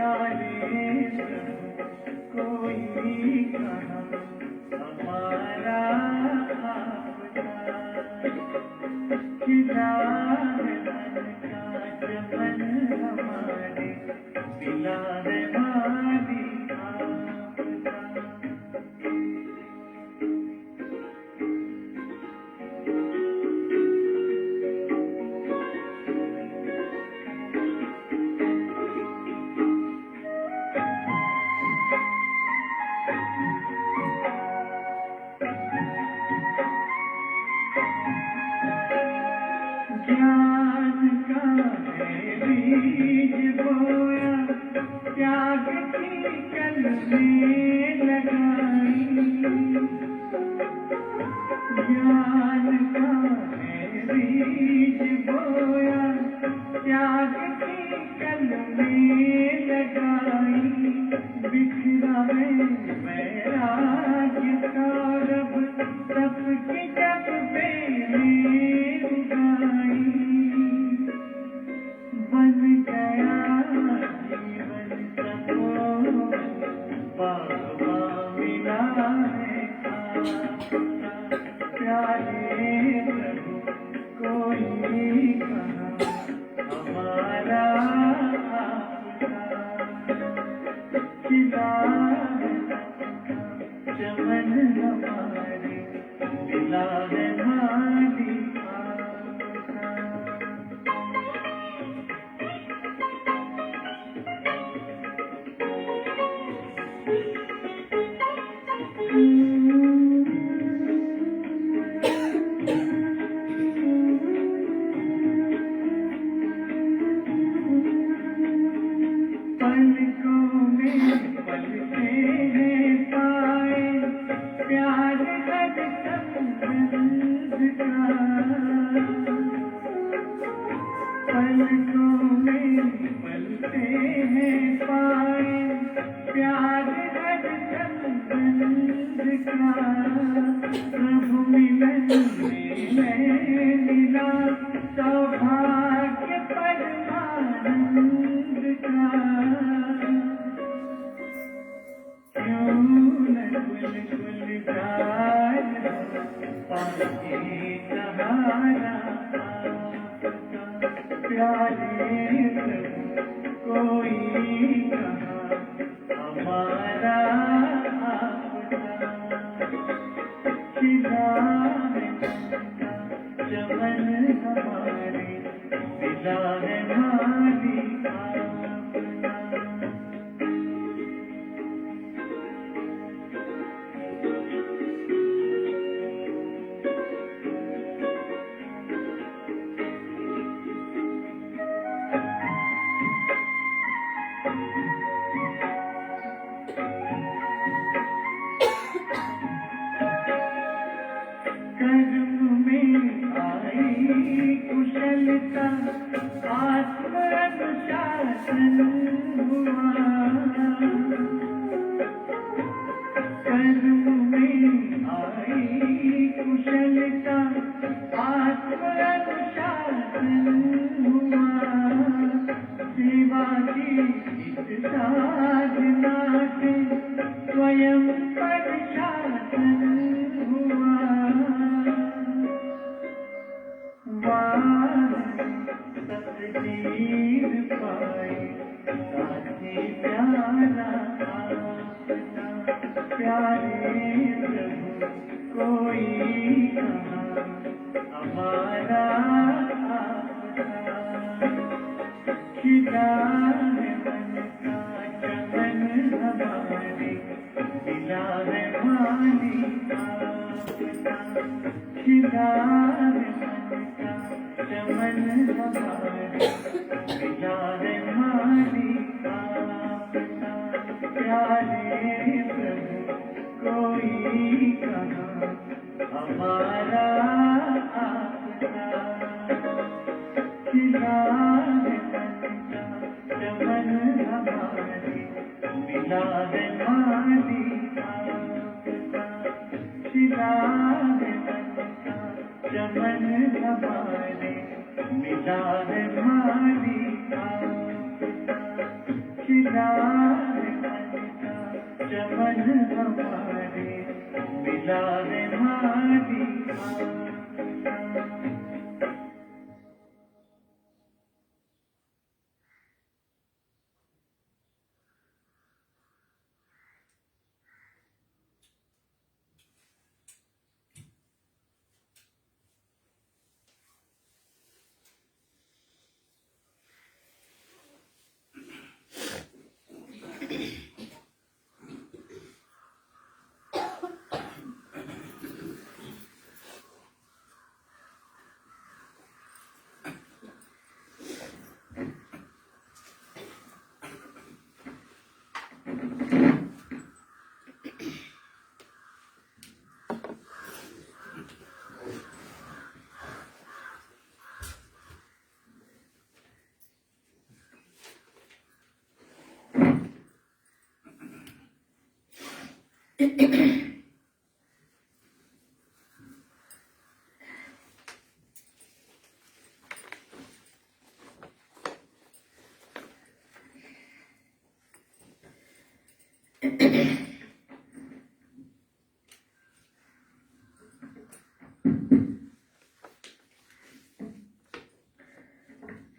प्यारे कोई कहाँ हमारा आपका खिला है मन का चमन हमारे पिला है माली आपका। ज्ञान का है बीज बोया त्याग की कलमें लगाई। ज्ञान का है बीज बोया त्याग की कलमें लगाई। बिखरा है वैराग्य का रब सबकी जब बेलें उगाई। बन गया जीवन सफोन बाबा मिला है आपका प्यारे प्रभु कोई कहाँ हमारा आपका खिला है चमन हमारे मिला है माली आपका। पलकों में पलते हैं पाए प्यार हर संबंध का। पलकों में पलते हैं पाए प्यार हर संबंध का। प्रभु मिलन में मिला सौभाग्य परमानंद का। क्यों न गुल गुलजार पाके सहारा आपका प्यारे प्रभु कोई कहाँ हमारा आपका खिला है चमन हमारे मिला है माली आपका। कर्म में आई कुशलता आत्म अनुशासन हुआ। कर्म में आई कुशलता आत्म अनुशासन हुआ। सेवा की इस साधना से स्वयं पर शासन हुआ। सतजीव पाए साथी प्यारा आपका प्यारे प्रभु कोई कहाँ हमारा आपका खिला है मन का चमन हमारे मिला है माली आपका खिला है मन का चमन हमारे मिला है माली आपका प्यारे प्रभु कोई कहाँ हमारा आपका खिला है मन का चमन हमारे मिला है माली आपका खिला है मन का चमन हमारे मिला है माली आपका खिला दे मन का चमन हमारे, मिला दे माली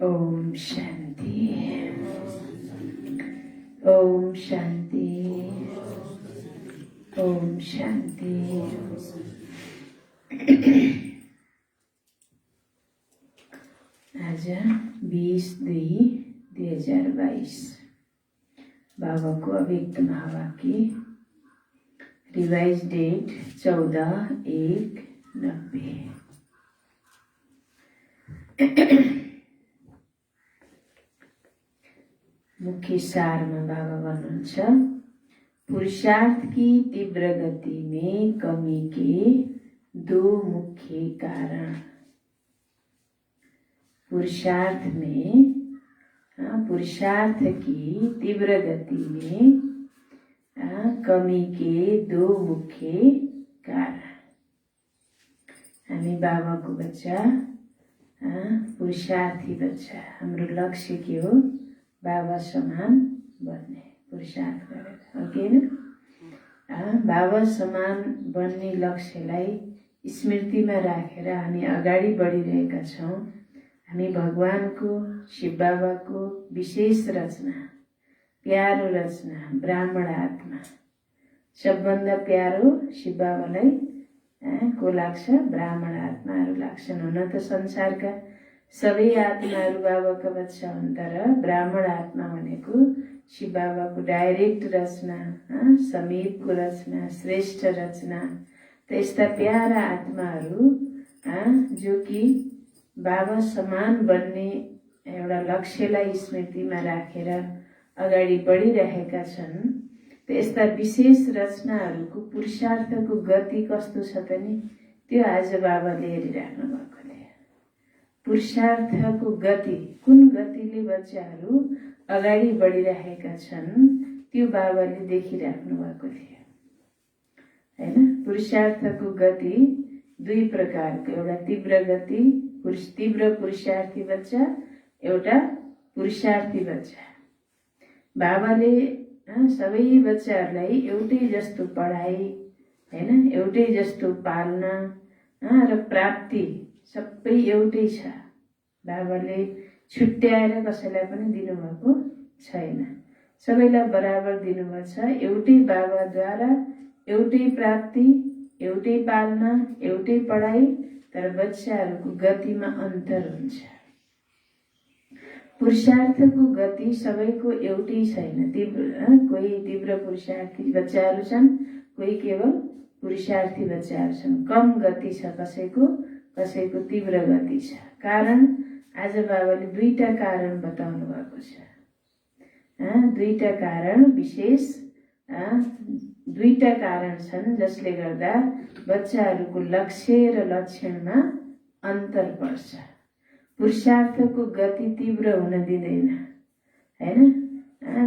ओम शांति, ओम शांति, ओम शांति। आज 20/2/2022 बाबाको अव्यक्त महावाक्य, रिवाइज डेट 14/1/90। मुख्य सारमा बाबा भन्नुहुन्छ, पुरुषार्थ की तीव्र गति में कमी के दो मुख्य कारण। पुरुषार्थ की तीव्र गति में कमी के दो मुख्य कारण। हामी बाबाको बच्चा, पुरुषार्थी बच्चा। हाम्रो लक्ष्य के हो? बाबा समान बन्ने, पुरुषार्थ गरेर, हो कि हैन? बाबा समान बन्ने लक्ष्यलाई स्मृतिमा राखेर हामी अगाडि बढिरहेका छौँ। हामी भगवानको, शिव बाबाको विशेष रचना, प्यारो रचना, ब्राह्मण आत्मा। सबभन्दा प्यारो शिव बाबालाई को लाग्छ? ब्राह्मण आत्माहरू लाग्छन्। हुन त संसारका सबै आत्माहरू बाबाका बच्चा हुन्, तर ब्राह्मण आत्मा भनेको शिव बाबाको डाइरेक्ट रचना, समीपको रचना, श्रेष्ठ रचना। त यस्ता प्यारा आत्माहरू जो कि बाबा समान बन्ने एउटा लक्ष्यलाई स्मृतिमा राखेर अगाडि बढिरहेका छन्। त यस्ता विशेष रचनाहरूको पुरुषार्थको गति कस्तो छ त नि? त्यो आज बाबाले हेरिराख्नु भएको थियो। पुरुषार्थको गति, कुन गतिले बच्चाहरू अगाडि बढिरहेका छन्, त्यो बाबाले देखिराख्नु भएको थियो, हैन? पुरुषार्थको गति दुई प्रकारको, एउटा तीव्र गति, तीव्र पुरुषार्थी बच्चा, एउटा पुरुषार्थी बच्चा। बाबाले सबै बच्चाहरूलाई एउटै जस्तो पढाइ, हैन, एउटै जस्तो पाल्ना र प्राप्ति सबै एउटै छ। बाबाले छुट्याएर कसैलाई पनि दिनुभएको छैन, सबैलाई बराबर दिनुभएको छ। एउटै बाबाद्वारा एउटै प्राप्ति, एउटै पालना, एउटै पढाइ, तर बच्चाहरूको गतिमा अन्तर हुन्छ। पुरुषार्थको गति सबैको एउटै छैन। कोही तीव्र पुरुषार्थी बच्चाहरू छन्, कोही केवल पुरुषार्थी बच्चाहरू छन्। कम गति छ कसैको, कसैको तीव्र गति छ। कारण आज बाबाले दुईटा कारण बताउनु भएको छ। दुईटा कारण, विशेष दुईटा कारण छन् जसले गर्दा बच्चाहरूको लक्ष्य र लक्षणमा अन्तर पर्छ। पुरुषार्थको गति तीव्र हुन दिँदैन, हैन?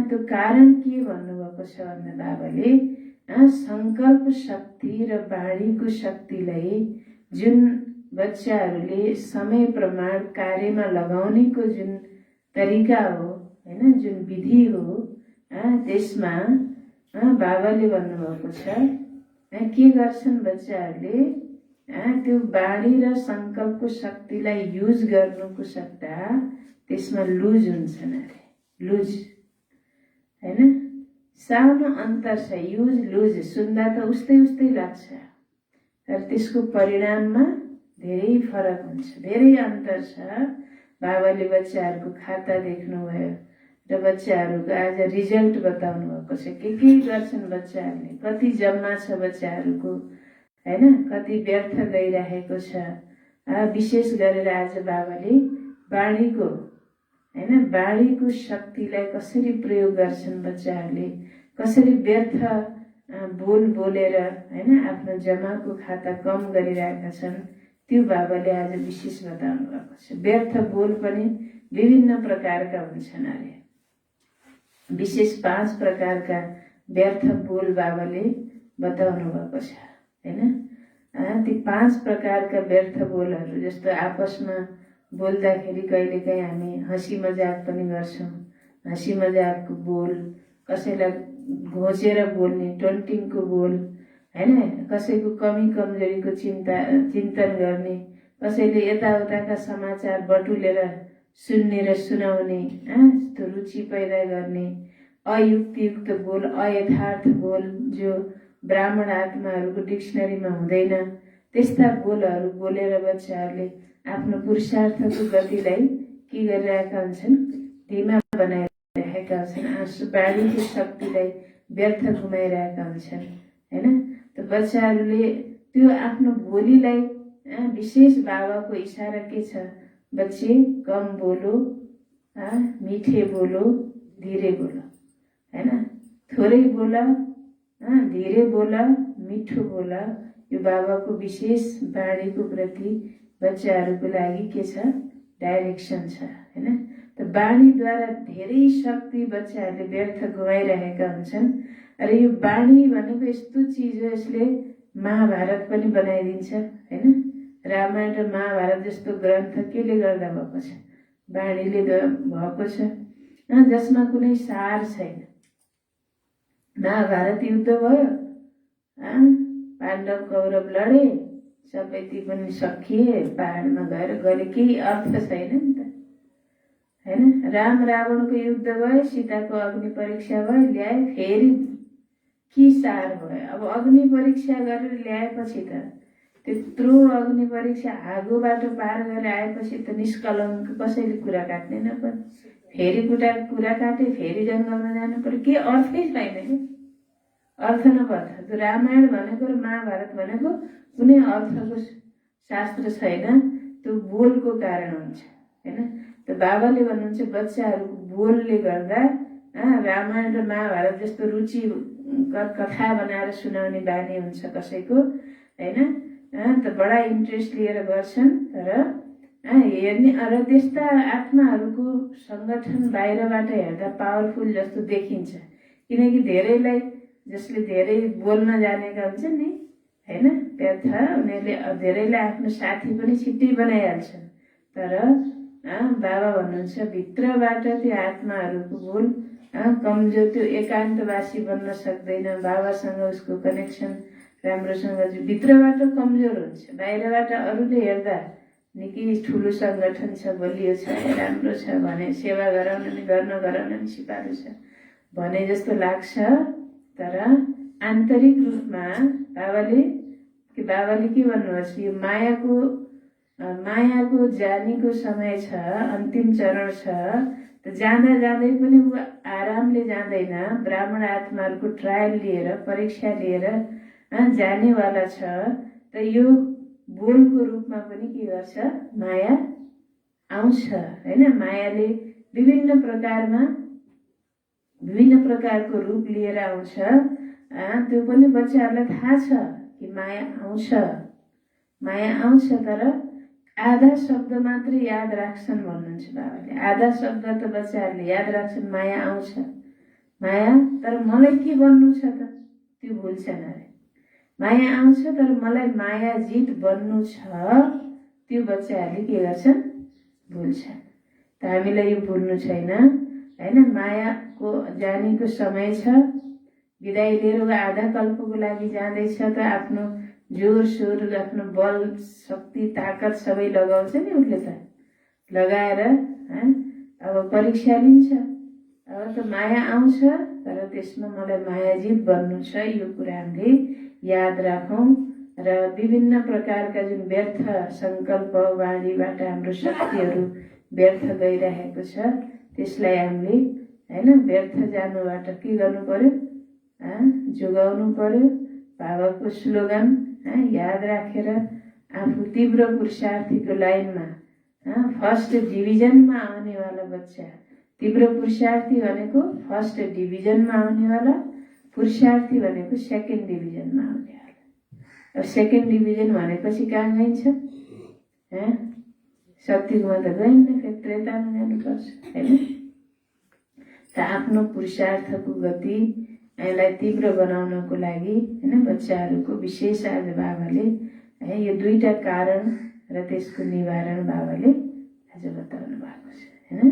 त्यो कारण के भन्नुभएको छ भन्दा बाबाले संकल्प शक्ति र वाणीको शक्तिलाई जुन बच्चाहरूले समय प्रमाण कार्यमा लगाउनेको जुन तरिका हो, हैन, जुन विधि हो, त्यसमा बाबाले भन्नुभएको छ के गर्छन् बच्चाहरूले त्यो बाणी र सङ्कल्पको शक्तिलाई युज गर्नुको सट्टा त्यसमा लुज हुन्छन् अरे, लुज हैन। सानो अन्तर छ, युज लुज सुन्दा त उस्तै उस्तै लाग्छ, तर त्यसको परिणाममा धेरै फरक हुन्छ, धेरै अन्तर छ। बाबाले बच्चाहरूको खाता देख्नुभयो र बच्चाहरूको आज रिजल्ट बताउनु भएको छ, के गर्छन् बच्चाहरूले, कति जम्मा छ बच्चाहरूको हैन, कति व्यर्थ गइरहेको छ। विशेष गरेर आज बाबाले बाणीको हैन, बाणीको शक्तिलाई कसरी प्रयोग गर्छन् बच्चाहरूले, कसरी व्यर्थ बोल बोलेर हैन आफ्नो जमाको खाता कम गरिरहेका छन्, त्यो बाबाले आज विशेष बताउनु भएको छ। व्यर्थ बोल पनि विभिन्न प्रकारका हुन्छन् अरे, विशेष 5 प्रकारका व्यर्थ बोल बाबाले बताउनु भएको छ हैन। ती 5 प्रकारका व्यर्थ बोलहरू जस्तो आपसमा बोल्दाखेरि कहिलेकाहीँ हामी हँसी मजाक पनि गर्छौँ, हँसी मजाकको बोल, कसैलाई घोचेर बोल्ने टन्टिङको बोल हैन, कसैको कमी कमजोरीको चिन्तन गर्ने, कसैले यताउताका समाचार बटुलेर सुन्ने र सुनाउने यस्तो रुचि पैदा गर्ने, अयुक्तियुक्त बोल, अयथार्थ बोल जो ब्राह्मण आत्माहरूको डिक्सनरीमा हुँदैन, त्यस्ता बोलहरू बोलेर बच्चाहरूले आफ्नो पुरुषार्थको गतिलाई के गरिरहेका हुन्छन्, धीमा बनाइरहेका हुन्छन्, आँसु बाणीको शक्तिलाई व्यर्थ घुमाइरहेका हुन्छन् हैन। त बच्चाहरूले त्यो आफ्नो बोलीलाई विशेष बाबाको इशारा के छ, बच्चे कम बोलो, मीठे बोलो, धीरे बोलो हैन, थोरै बोला, धीरे बोला, मिठो बोला। यो बाबाको विशेष बाणीको प्रति बच्चाहरूको लागि के छ, डाइरेक्सन छ हैन। त बाणीद्वारा धेरै शक्ति बच्चाहरूले व्यर्थ गुमाइरहेका हुन्छन्। अरे यो बाणी भनेको यस्तो चिज हो, यसले महाभारत पनि बनाइदिन्छ हैन। रामायण र महाभारत जस्तो ग्रन्थ केले गर्दा भएको छ, बाणीले भएको छ, जसमा कुनै सार छैन। महाभारत युद्ध भयो, पाण्डव कौरव लडे, सबै ती पनि सकिए, पहाडमा गएर गरे, केही अर्थ छैन नि त हैन। राम रावणको युद्ध भयो, सीताको अग्नि परीक्षा भयो, ल्याए, फेरि के सार भयो। अब अग्नि परीक्षा गरेर ल्याएपछि त त्यत्रो अग्नि परीक्षा आगोबाट पार गरेर आएपछि त निष्कलङ्क कसैले कुरा काट्दैन पनि, फेरि कुरा काटे, फेरि जङ्गलमा जानु पर्यो, के अर्थै छैन कि, अर्थ नपर्छ। रामायण भनेको र महाभारत भनेको कुनै अर्थको शास्त्र छैन, त्यो बोलको कारण हुन्छ हैन। त बाबाले भन्नुहुन्छ बच्चाहरूको बोलले गर्दा रामायण र महाभारत जस्तो रुचि कथा बनाएर सुनाउने बानी हुन्छ कसैको हैन, त बडा इन्ट्रेस्ट लिएर गर्छन्। तर हेर्ने र त्यस्ता आत्माहरूको सङ्गठन बाहिरबाट हेर्दा पावरफुल जस्तो देखिन्छ, किनकि धेरैलाई जसले धेरै बोल्न जानेका हुन्छन् नि हैन, व्यर्थ उनीहरूले धेरैलाई आफ्नो साथी पनि छिट्टै बनाइहाल्छन्। तर बाबा भन्नुहुन्छ भित्रबाट त्यो आत्माहरूको बोल कमजोर, त्यो एकान्तवासी बन्न सक्दैन, बाबासँग उसको कनेक्सन राम्रोसँग भित्रबाट कमजोर हुन्छ। बाहिरबाट अरूले हेर्दा निकै ठुलो सङ्गठन छ, बलियो छ, राम्रो छ भने सेवा गराउन नि सिपालु छ भने जस्तो लाग्छ। तर आन्तरिक रूपमा बाबाले के भन्नुहुन्छ, यो मायाको जानेको समय छ, अन्तिम चरण छ। त जाँदा जाँदै पनि ऊ आरामले जाँदैन, ब्राह्मण आत्माहरूको ट्रायल लिएर, परीक्षा लिएर जानेवाला छ। त यो बोलको रूपमा पनि के गर्छ, माया आउँछ हैन। मायाले विभिन्न प्रकारको रूप लिएर आउँछ। त्यो पनि बच्चाहरूलाई थाहा छ कि माया आउँछ, तर आधा शब्द मात्रै याद राख्छन् भन्नुहुन्छ बाबाले। आधा शब्द त बच्चाहरूले याद राख्छन्, माया आउँछ, तर मलाई के बन्नु छ त त्यो भुल्छन् अरे। माया आउँछ तर मलाई माया जित बन्नु छ, त्यो बच्चाहरूले के गर्छन्, भुल्छन्। त हामीलाई यो भुल्नु छैन। हैन। मायाको जानेको समय छ, विदाई लिएर आधा कल्पको लागि जाँदैछ त आफ्नो जोर सोर, आफ्नो बल शक्ति ताकत सबै लगाउँछ नि उसले त, लगाएर अब परीक्षा लिन्छ। अब त माया आउँछ, तर त्यसमा मलाई मायाजित बन्नु छ, यो कुरा हामीले याद राखौं। र विभिन्न प्रकारका जुन व्यर्थ संकल्प वाणीबाट हाम्रो शक्तिहरू व्यर्थ गइरहेको छ, त्यसलाई हामीले हैन व्यर्थ जानुबाट के गर्नु पर्यो, जोगाउनु पर्यो। बाबाको स्लोगन याद राखेर आफू तीव्र पुरुषार्थीको लाइनमा फर्स्ट डिभिजनमा आउनेवाला बच्चा। तीव्र पुरुषार्थी भनेको फर्स्ट डिभिजनमा आउनेवाला, पुरुषार्थी भनेको सेकेन्ड डिभिजनमा आउनेवाला। अब सेकेन्ड डिभिजन भनेपछि कहाँ गइन्छ? सत्युगमा त गइन्न, फेरि त्रेतामा जानुपर्छ हैन। त आफ्नो पुरुषार्थको गति यसलाई तीव्र बनाउनको लागि हैन बच्चाहरूको विशेष आज बाबाले यो दुईटा कारण र त्यसको निवारण बाबाले आज बताउनु भएको छ हैन।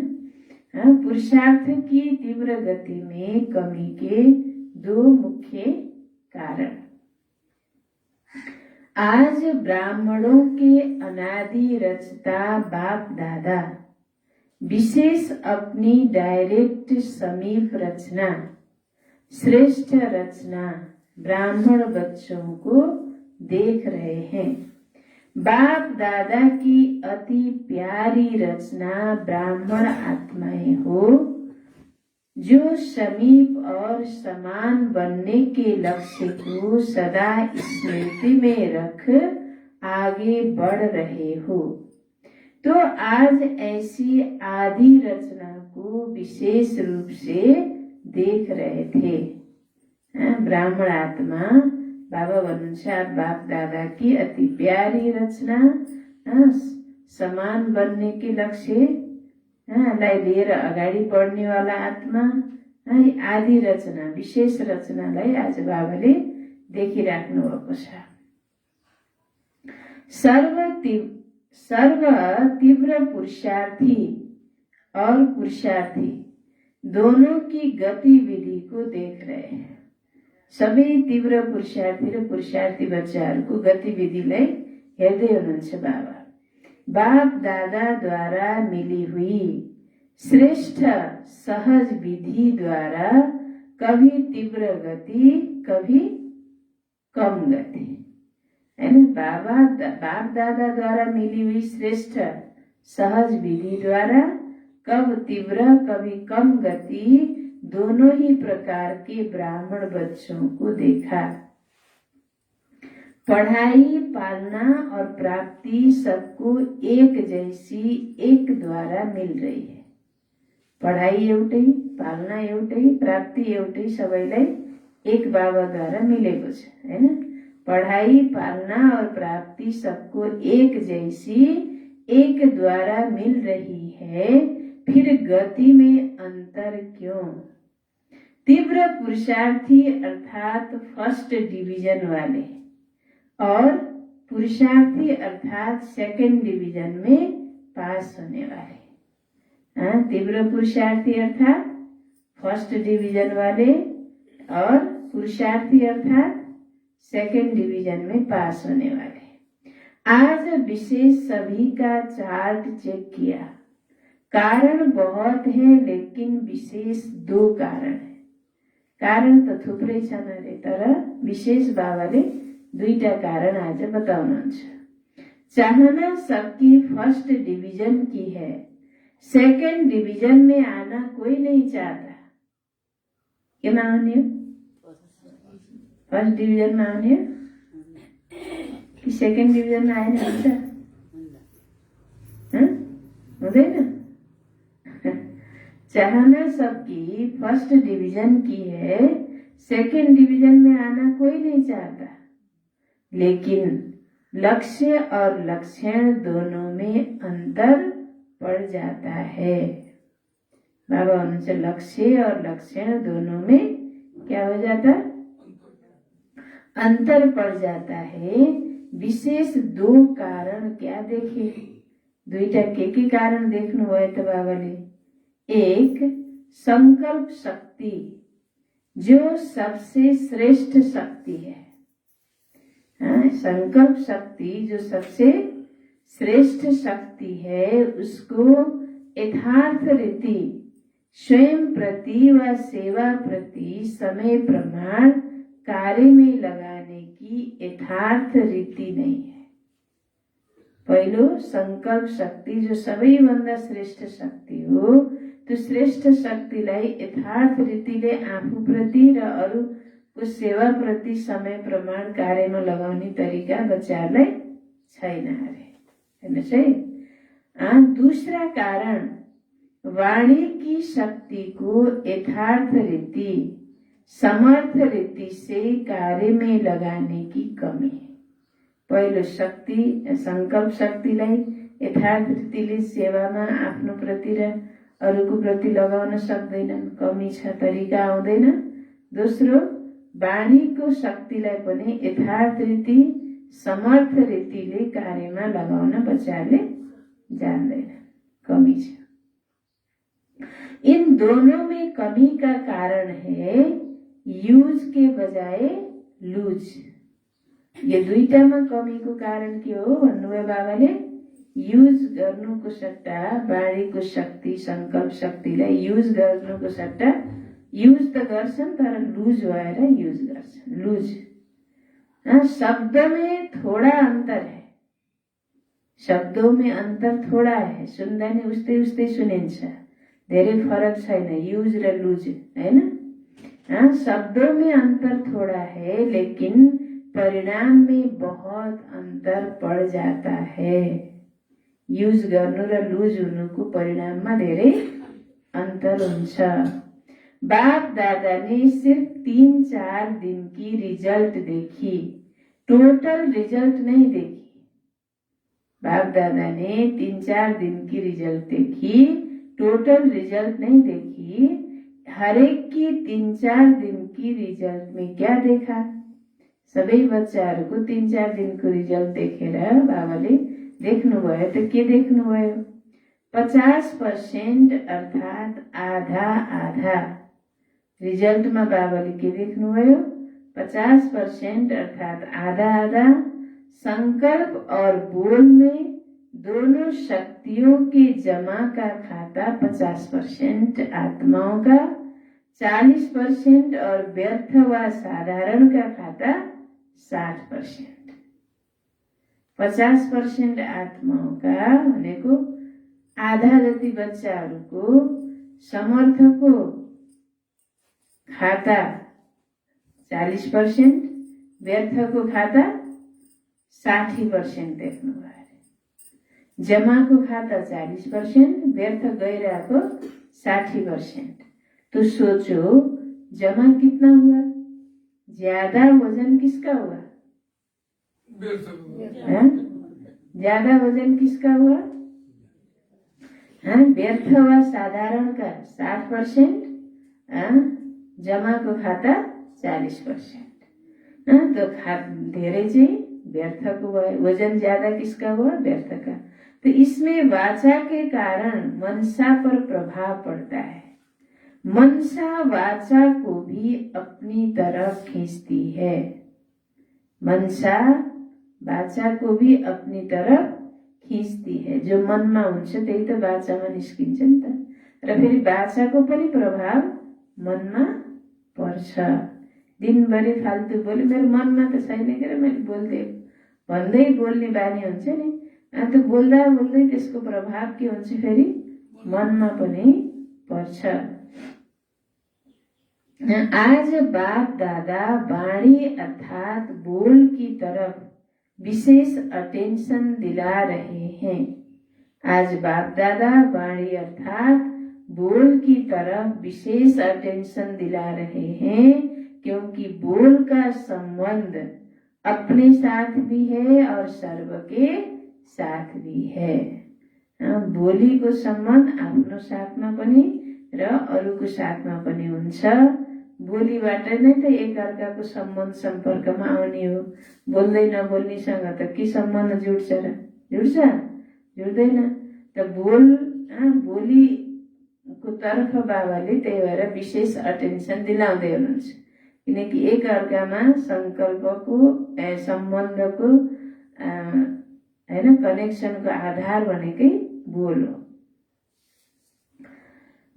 पुरुषार्थ की तीव्र गति में कमी के दो मुख्य कारण। आज ब्राह्मणों के अनादि रचता बाप दादा विशेष अपनी डायरेक्ट समीप रचना, श्रेष्ठ रचना ब्राह्मण बच्चों को देख रहे हैं। बाप दादा की अति प्यारी रचना ब्राह्मण आत्माएं हो, जो समीप और समान बनने के लक्ष्य को सदा स्मृति में रख आगे बढ़ रहे हो। तो आज ऐसी आदि रचना को विशेष रूप से देख रहे थे। ब्राह्मण आत्मा बाबा भन्नुहुन्छ बाप दादा की अति प्यारी रचना, समान बनने के लक्ष्य लाई लिएर अगाडि बढ्नेवाला आत्मा, आदि रचना विशेष रचनालाई आज बाबाले देखिराख्नु भएको छ। सर्व तीव्र पुरुषार्थी और पुरुषार्थी दोनों की गतिविधि को देख रहे हैं। सबै तीव्र पुरुषार्थी र पुरुषार्थी बच्चाहरूको गतिविधिलाई हेर्दै हुनुहुन्छ बाबा। बाप दादा द्वारा मिली हुई श्रेष्ठ सहज विधि द्वारा कभी तीव्र गति, कभी कम गति हैन। बाप दादा द्वारा मिली हुई श्रेष्ठ सहज विधि द्वारा कब तीव्र कभी कम गति दोनों ही प्रकार के ब्राह्मण बच्चों को देखा। पढ़ाई, पालना और प्राप्ति सबको एक जैसी एक द्वारा मिल रही है। पढ़ाई एउटै, पालना एउटै, प्राप्ति एउटै, सबैलाई एक बाबाद्वारा मिलेको छ हैन। पढ़ाई, पालना और प्राप्ति सबको एक जैसी एक द्वारा मिल रही है, फिर गति में अंतर क्यों? तीव्र पुरुषार्थी अर्थात फर्स्ट डिवीजन वाले और पुरुषार्थी अर्थात सेकंड डिवीजन में पास होने वाले। तीव्र पुरुषार्थी अर्थात फर्स्ट डिवीजन वाले और पुरुषार्थी अर्थात सेकंड डिवीजन में पास होने वाले। आज विशेष सभी का चार्ट चेक किया। कारण बहुत है, लेकिन विशेष दो कारण है। कारण त थुप्रै छन् अरे, तर विशेष बाबाले दुईटा कारण आज बताउनुहुन्छ। चाहना सबकी फर्स्ट डिवीजन की है, सेकंड डिवीजन में आना कोई नहीं चाहता। केमा आउने हो? फर्स्ट डिवीजन में आउने हो कि सेकंड डिवीजन में आएन हुन्छ? हुँदैन। चाहना सबकी फर्स्ट डिवीजन की है, सेकंड डिवीजन में आना कोई नहीं चाहता, लेकिन लक्ष्य और लक्षण दोनों में अंतर पड़ जाता है। बाबा उनसे लक्ष्य और लक्षण दोनों में क्या हो जाता? अंतर पड़ जाता है। विशेष दो कारण क्या देखे? दुईटा के कारण देख्नु भयो त बाबाले? एक, संकल्प शक्ति जो सबसे श्रेष्ठ शक्ति है, संकल्प शक्ति जो सबसे श्रेष्ठ शक्ति है, उसको यथार्थ रीति स्वयं प्रति व सेवा प्रति समय प्रमाण कार्य में लगाने की यथार्थ रीति नहीं है। पहिलो संकल्प शक्ति जो सबैभन्दा श्रेष्ठ शक्ति हो, त्यो श्रेष्ठ शक्तिलाई यथार्थ रीतिले आफूप्रति र अरूको सेवा प्रति समय प्रमाण कार्यमा लगाउने तरिका बच्चाहरूलाई छैन अरे। हेर्नुहोस् है, दूसरा कारण वाणी की शक्ति को यथार्थ रीति समर्थ रीति से कार्य में लगाने की कमी है। पहिलो शक्ति संकल्प शक्तिलाई यथार्थ रीतिले सेवामा आफ्नो प्रति र अरूको प्रति लगाउन सक्दैनन्, कमी छ, तरिका आउँदैन। दोस्रो, वाणीको शक्तिलाई पनि यथार्थ रीति समर्थ रीतिले कार्यमा लगाउन बच्चाहरूले जान्दैन, कमी छ। इन दोनों में कमी का कारण है यूज के बजाय लूज। यो दुईटामा कमीको कारण के हो भन्नुभयो बाबाले? युज गर्नुको सट्टा वाणीको शक्ति संकल्प शक्तिलाई युज गर्नुको सट्टा युज त गर्छन् तर लूज भएर युज गर्छन्। लूज शब्द में थोड़ा अंतर है, शब्दों में अंतर थोड़ा है, सुन्दा नि उस्तै उस्तै सुनिन्छ, धेरै फरक छैन युज र लूज, हैन? शब्दों में अंतर थोड़ा है लेकिन परिणाम में बहुत अंतर पड़ जाता है। युज गर्नु र लूज हुनुको परिणाममा धेरै अंतर हुन्छ। बाप दादा ने सिर्फ 3-4 दिन की रिजल्ट देखी, टोटल रिजल्ट नहीं देखी। बाप दादा ने 3-4 दिन की रिजल्ट देखी, टोटल रिजल्ट नहीं देखी। हर एक की 3-4 दिन की रिजल्ट में क्या देखा? सबै बच्चाहरूको 3-4 दिनको रिजल्ट देखेर बाबाले देख्नुभयो त के देख्नुभयो? 50% अर्थात आधा आधा। रिजल्टमा बाबाले के देख्नुभयो? 50% अर्थात आधा आधा। संकल्प और बोल में दोनों शक्तियों के जमा का खाता 50% आत्माओं का, 40% और व्यर्थ व साधारण का खाता 60%। 50% आत्माओं का भनेको आधा जति बच्चाहरूको समर्थको खाता 40%, व्यर्थको खाता 60% देख्नुभयो। जमाको खाता 40%, व्यर्थ गइरहेको 60%। तो सोचो जमा कितना हुआ? ज्यादा वजन किसका हुआ? ज्यादा वजन किसका हुआ? व्यर्थ व साधारण का 60%, जमा को खाता 40%। तो धेरै चाहिँ व्यर्थको भयो। वजन ज्यादा किसका हुआ? व्यर्थ का। तो इसमें वाचा के कारण मनसा पर प्रभाव पड़ता है। मनसा वाचा को भी अपनी तरफ खींचती है। मनसा वाचा को भी अपनी तरफ खींचती है। जो मनमा हुन्छ त्यही त वाचामा निस्किन्छ नि त। र फेरि वाचाको पनि प्रभाव मनमा पर्छ। दिनभरि फाल्तु बोल्यो, मेरो मनमा त छैन के, मैले बोल्दै भन्दै बोल्ने बानी हुन्छ नि। त बोल्दा बोल्दै त्यसको प्रभाव के हुन्छ फेरि मनमा पनि पर्छ। आज बाप दादा वाणी अर्थात बोल की तरफ विशेष अटेंशन दिला रहे हैं। आज बाप दादा वाणी अर्थात बोल की तरफ विशेष अटेंशन दिला रहे हैं, क्योंकि बोल का संबंध अपने साथ भी है और सर्व के साथ भी है। बोली को संबंध आफ्नो साथमा पनि र अरूको साथमा पनि हुन्छ। बोलीबाट नै त एकअर्काको सम्बन्ध सम्पर्कमा आउने हो। बोल्दै नबोल्नेसँग त के सम्बन्ध जुड्छ र? जुड्छ? जुड्दैन। त बोली को तर्फ बाबाले त्यही भएर विशेष अटेन्सन दिलाउँदै हुनुहुन्छ, किनकि एक अर्कामा संकल्पको सम्बन्धको हैन कनेक्सनको आधार भनेकै बोल हो।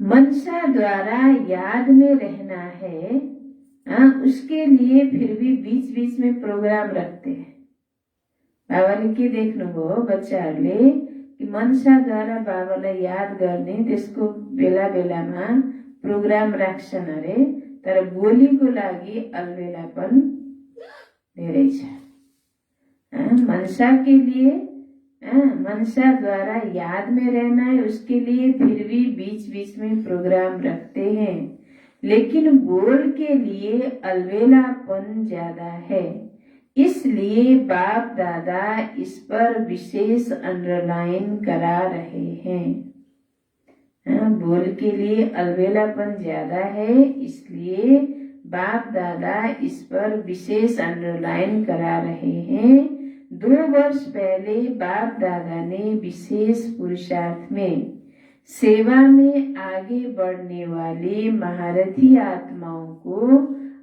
मनसा द्वारा याद में रहना है, उसके लिए फिर भी बीच बीच में प्रोग्राम रखते हैं। बाबाले के देख्नुभयो बच्चाहरूले कि मनसाद्वारा बाबालाई याद गर्ने त्यसको बेला बेलामा प्रोग्राम राख्छन् अरे, तर बोलीको लागि अलबेलापन धेरै छ। मनसा के लिए मनसा द्वारा याद में रहना है, उसके लिए फिर भी बीच बीच में प्रोग्राम रखते हैं, लेकिन बोल के लिए अलबेलापन ज्यादा है। इसलिए बाप दादा इस पर विशेष अंडरलाइन करा रहे हैं। बोल के लिए अलबेलापन ज्यादा है, इसलिए बाप दादा इस पर विशेष अंडरलाइन करा रहे हैं। 2 वर्ष पहले बाप दादा ने विशेष पुरुषार्थ में सेवा में आगे बढ़ने वाले महारथी आत्माओं को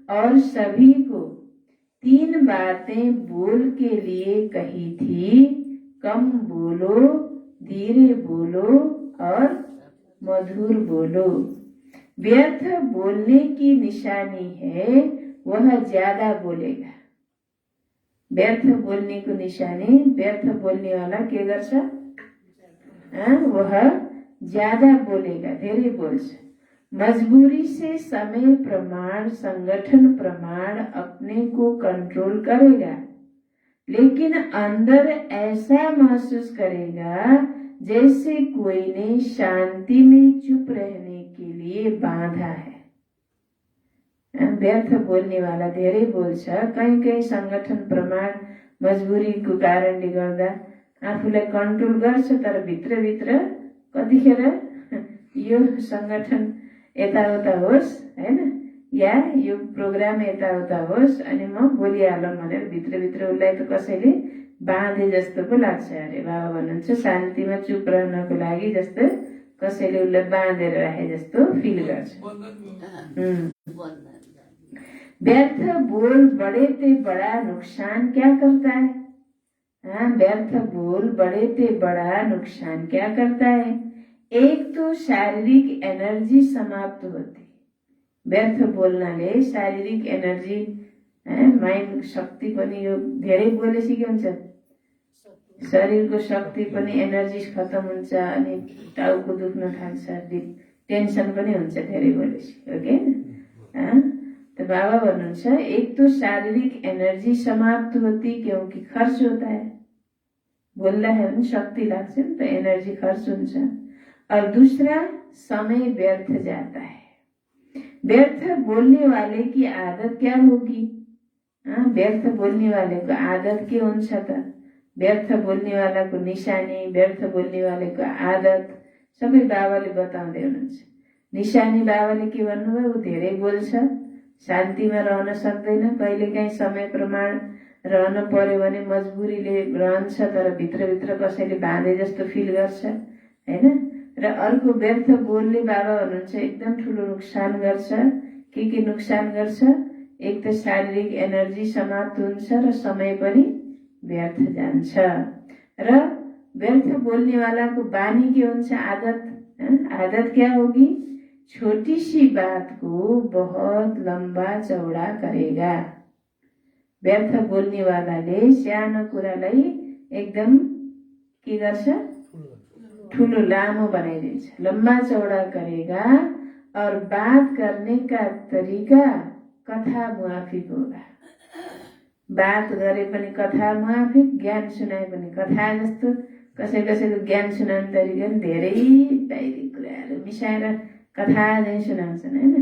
और सभी को 3 बातें बोल के लिए कही थी। कम बोलो, धीरे बोलो और मधुर बोलो। व्यर्थ बोलने की निशानी है वह ज्यादा बोलेगा। व्यर्थ बोलने को निशानी, व्यर्थ बोलने वाला के गर्छ वह ज्यादा बोलेगा, धेरै बोल्छ। मजबूरी से समय प्रमाण, संगठन प्रमाण अपने को कंट्रोल करेगा, लेकिन अंदर ऐसा महसूस करेगा जैसे कोई ने शांति में चुप रहने के लिए बांधा है। व्यर्थ बोल्ने वाला धेरै बोल्छ। कहीँ संगठन प्रमाण मजबुरीको कारणले गर्दा आफूलाई कन्ट्रोल गर्छ, तर भित्रभित्र कतिखेर यो संगठन यताउता होस् हैन, या यो प्रोग्राम यताउता होस् अनि म बोलिहालौँ भनेर भित्रभित्र उसलाई त कसैले बाँधे जस्तो पो लाग्छ अरे। बाबा भन्नुहुन्छ शान्तिमा चुप रहनको लागि जस्तो कसैले उसलाई बाँधेर राखे जस्तो फिल गर्छ। व्यर्थ बोल बड़े ते बड़ा नुकसान क्या करता है? व्यर्थ बोल बड़े ते बड़ा नुकसान क्या करता है? एक तो शारीरिक एनर्जी समाप्त होती। व्यर्थ बोल्नाले शारीरिक एनर्जी माइन्ड शक्ति पनि, यो धेरै बोलेपछि के हुन्छ शरीरको शक्ति पनि एनर्जी खत्म हुन्छ अनि टाउको दुख्न थाल्छ, टेन्सन पनि हुन्छ धेरै बोलेपछि, हो कि? तो बाबा भन्नुहुन्छ एक तो शारीरिक एनर्जी समाप्त होती क्योंकि खर्च होता है, बोल्दा है भने शक्ति लाग्छ नि त, एनर्जी खर्च हुन्छ। और दूसरा समय व्यर्थ जाता है। व्यर्थ बोलने वाले की आदत क्या होगी? व्यर्थ बोल्ने वालेको आदत के हुन्छ त? व्यर्थ बोल्ने वालाको निशानी, व्यर्थ बोल्ने वालेको आदत सबै बाबाले बताउँदै हुनुहुन्छ। निशानी बाबाले के भन्नुभयो? ऊ धेरै बोल्छ, शान्तिमा रहन सक्दैन, कहिलेकाहीँ समय प्रमाण रहन पर्यो भने मजबुरीले रहन्छ, तर भित्रभित्र कसैले बाँधे जस्तो फिल गर्छ हैन। र अर्को व्यर्थ बोलले बाबा भन्नुहुन्छ एकदम ठुलो नुकसान गर्छ। के नुकसान गर्छ? एक त शारीरिक एनर्जी समाप्त हुन्छ र समय पनि व्यर्थ जान्छ। र व्यर्थ बोल्ने वालाको बानी के हुन्छ? आदत। आदत क्या होगी? छोटी सी बात को बहुत लंबा चौड़ा करेगा। व्यर्थ बोल्ने वालाले सानो कुरालाई एकदम के गर्छ? ठुलो लामो बनाइदिन्छ, लंबा चौड़ा करेगा। और बात करने का तरीका कथा मुआफिक होगा। बात गरे पनि कथा मुआफिक, ज्ञान सुनाए पनि कथा जस्तो। कसैको ज्ञान सुनाउने तरिका पनि धेरै बाहिरी कुराहरू मिसाएर कथा नै सुनाउँछन् हैन।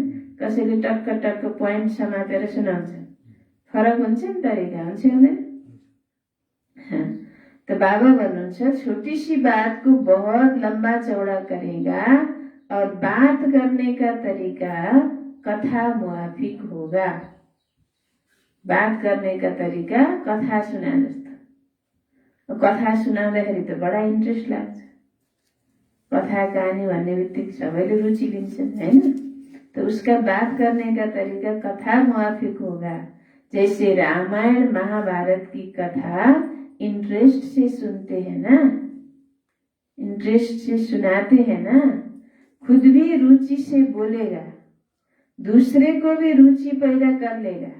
कसैले टक्क टक्क पोइन्ट समातेर सुनाउँछन्। फरक हुन्छ नि तरिका, हुन्छ हुँदैन? तो बाबा भन्नुहुन्छ छोटी सी बात को बहुत लंबा चौड़ा करेगा और बात करने का तरीका कथा मुआफिक होगा। बात करने का तरीका कथा सुना जस्तो। कथा सुनाउँदाखेरि त बडा इन्ट्रेस्ट लाग्छ। कथा कहानी भन्ने बित्तिकै सबैले रुचि लिन्छन् हैन। तो उसका बात करने का तरीका कथा मुआफिक होगा। जैसे रामायण महाभारत की कथा इंटरेस्ट से सुनते हैं ना, इंटरेस्ट से सुनाते हैं ना, खुद भी रुचि से बोलेगा, दूसरे को भी रुचि पैदा कर लेगा।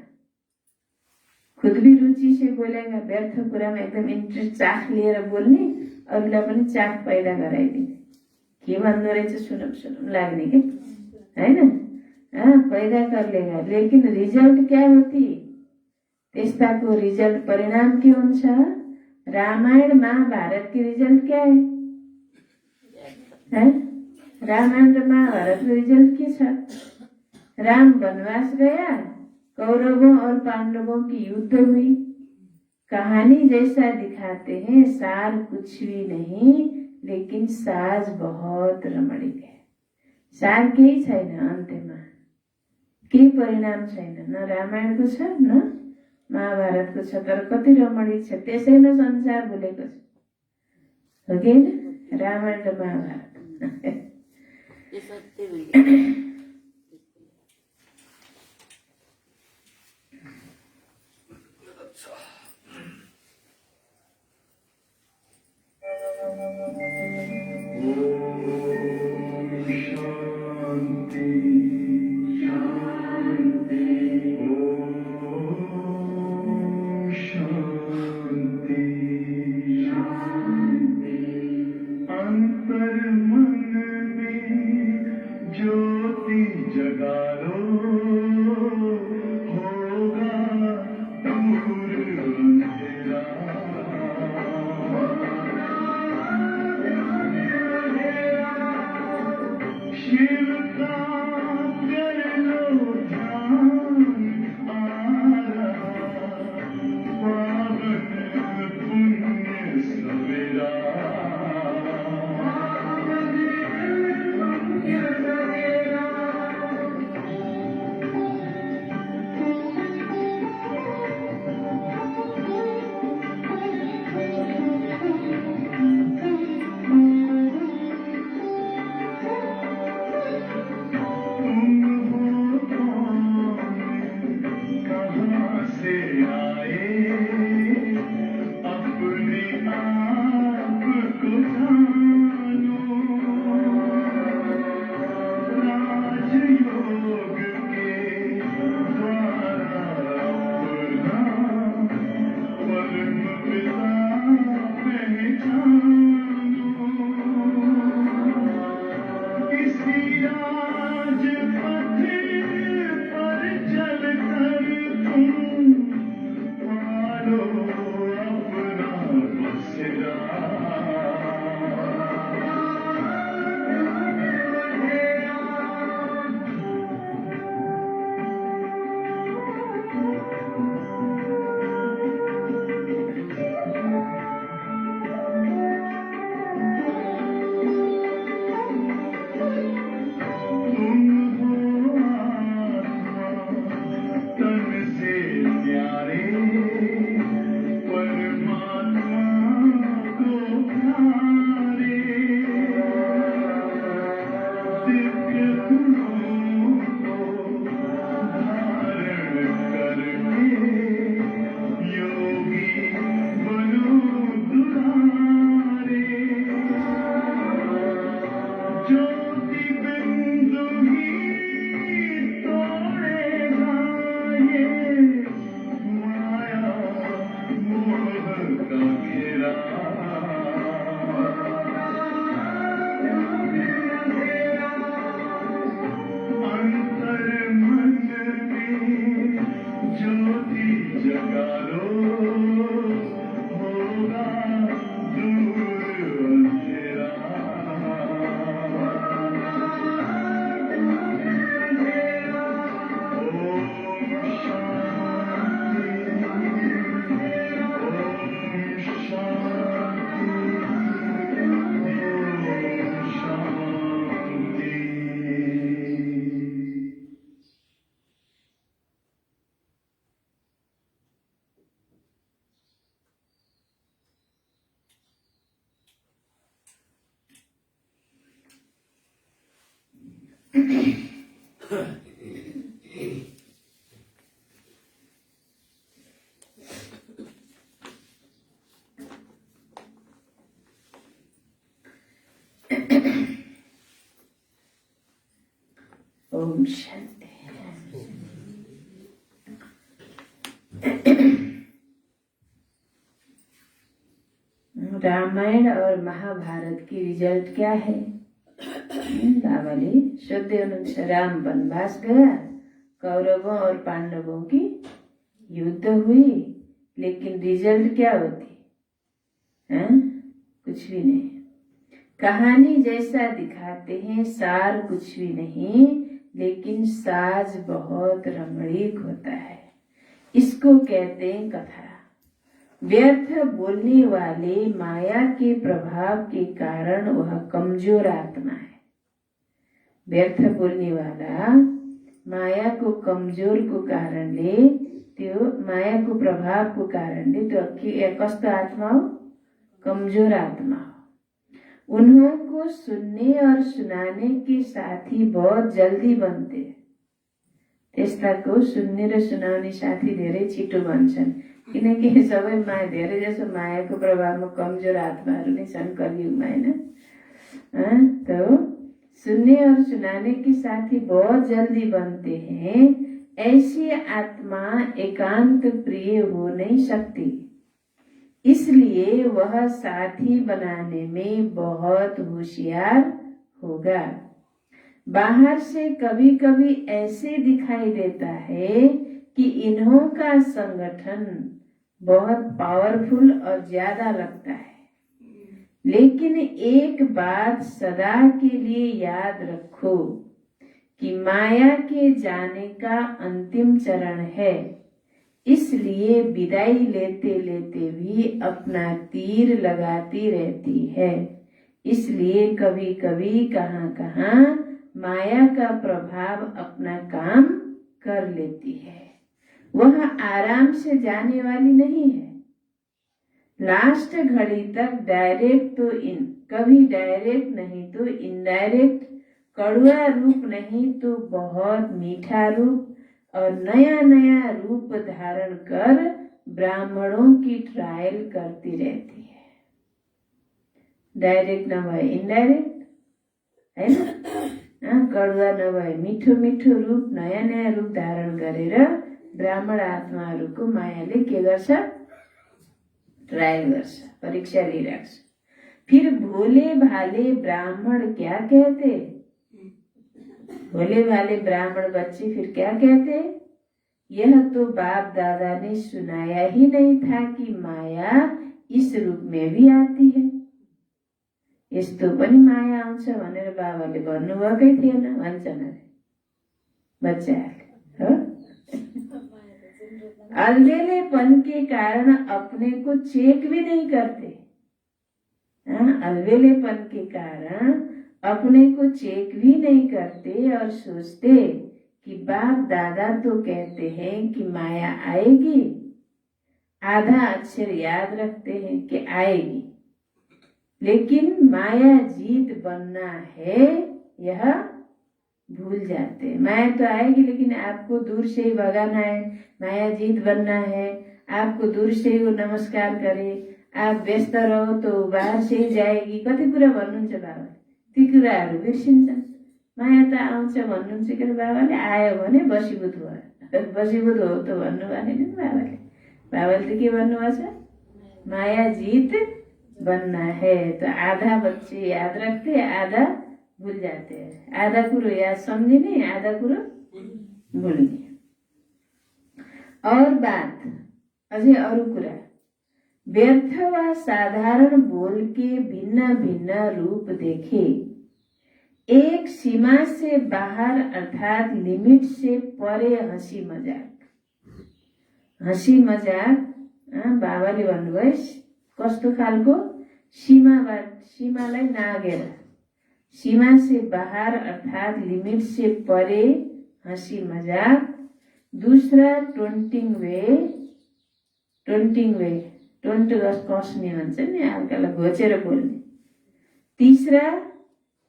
खुद भी रुचि से बोलेगा, व्यर्थ कुरामा एकदम इन्ट्रेस्ट चाख लिएर बोल्ने, अरूलाई पनि चाख पैदा गराइदिने, के भन्दो रहेछ सुनौँ सुनौँ लाग्ने के हैन, पैदा कर लेगा। लेकिन रिजल्ट क्या होती, त्यस्ताको रिजल्ट परिणाम के हुन्छ। रामायण महाभारत की रिजल्ट क्या है? रामायण र महाभारतको रिजल्ट के छ? राम वनवास गया, कौरवों और पांडवों की युद्ध हुई। कहानी जैसा दिखाते हैं, सार कुछ भी नहीं, लेकिन साज बहुत रमणीक है। सार केही छैन, अन्त्यमा केही परिणाम छैन, न रामायणको छ न महाभारतको छ, तर कति रमणीक छ। त्यसैमा संसार भुलेको छ, हो कि हैन? रामायण र महाभारत ओम शांति। रामायण और महाभारत की रिजल्ट क्या है? बावली शुद्ध अनुसार राम वनवास गया, कौरवों और पांडवों की युद्ध हुई, लेकिन रिजल्ट क्या होती? कुछ भी नहीं। कहानी जैसा दिखाते हैं, सार कुछ भी नहीं, लेकिन साज बहुत रमणीक होता है। इसको कहते हैं कथा। व्यर्थ बोलने वाले माया के प्रभाव के कारण वह कमजोर आत्मा है। व्यर्थ बोलने वाला माया को कमजोर को कारण ले, त्यो माया को प्रभाव को कारण ले, तो कस्तो आत्मा हो? कमजोर आत्मा हो। उन्हों को सुनने और सुनाने के साथी बहुत जल्दी बनते हैं। त्यस्ताको सुन्ने र सुनाउने साथी धेरै छिटो बन्छन्, किनकि सबै माया धेरै जसो मायाको प्रभावमा कमजोर आत्माहरू नै छन् कलियुगमा, हैन? तो सुनने और सुनाने के साथी बहुत जल्दी बनते हैं। ऐसी आत्मा एकांत प्रिय हो नहीं सकती, इसलिए वह साथी बनाने में बहुत होशियार होगा। बाहर से कभी कभी ऐसे दिखाई देता है कि इन्हों का संगठन बहुत पावरफुल और ज्यादा लगता है, लेकिन एक बात सदा के लिए याद रखो कि माया के जाने का अंतिम चरण है। इसलिए विदाई लेते लेते भी अपना तीर लगाती रहती है। इसलिए कभी कभी कहाँ माया का प्रभाव अपना काम कर लेती है। वह आराम से जाने वाली नहीं है। लास्ट घड़ी तक डायरेक्ट तो कभी डायरेक्ट नहीं तो इनडायरेक्ट, कड़वा रूप नहीं तो बहुत मीठा रूप, और नया नया रूप धारण कर ब्राह्मणों की ट्रायल करती रहती है। डायरेक्ट नभए इनडायरेक्ट, हैन? कड़वा नभए मिठो मिठो रूप, नयाँ नयाँ रूप धारण गरेर ब्राह्मण आत्माहरूको मायाले के गर्छ? ट्रायल गर्छ, परीक्षा लिइराख्छ। फिर भोले भाले ब्राह्मण क्या कहते? भोले भाले ब्राह्मण बच्चे फिर क्या कहते? यह तो बाप दादा ने सुनाया ही नहीं था कि माया इस रूप में भी आती है। यस्तो पनि माया आउँछ भनेर बाबाले भन्नुभएकै थिएन भन्छन् अरे बच्चाहरूले, हो? अलबेलेपन के कारण अपने को चेक भी नहीं करते। अलबेलेपन के कारण अपने को चेक भी नहीं करते और सोचते कि बाप दादा तो कहते हैं कि माया आएगी। आधा अक्षर याद रखते हैं कि आएगी, लेकिन माया जीत बनना है यह भूल जाते हैं। माया तो आएगी, लेकिन आपको दूर से ही भगाना है। माया जीत बनना है, आपको दूर से ही वो नमस्कार करे। आप व्यस्त रहो तो बाहर से ही जाएगी। कति कुरा भन्नुहुन्छ बाबा, ती कुराहरू बिर्सिन्छन्। माया त आउँछ भन्नुहुन्छ कि बाबाले, आयो भने बसीभूत भयो, बसीभूत हो त भन्नुभएको छैन बाबाले। बाबाले त के भन्नुभएको छ? माया जीत बनना है। तो आधा बच्चे याद रखते, आधा भूल जाते हैं। आधा कुरो याद सम्झिने, आधा कुरो भुल्ने। और बात अझै अरू कुरा, व्यर्थ वा साधारण बोल के भिन्न भिन्न रूप देखे। एक सीमा से बाहर अर्थात लिमिट से परे हंसी मजाक। हंसी मजाक बाबाले भन्नुभयो कस्तो खालको? सीमालाई नागेर, सीमा से बाहर अर्थात लिमिट से परे हंसी मजाक। दूसरा टोन्टिङ वे, टोन्ट कस्ने भन्छ नि, हल्का घोचेर बोल्ने। तीसरा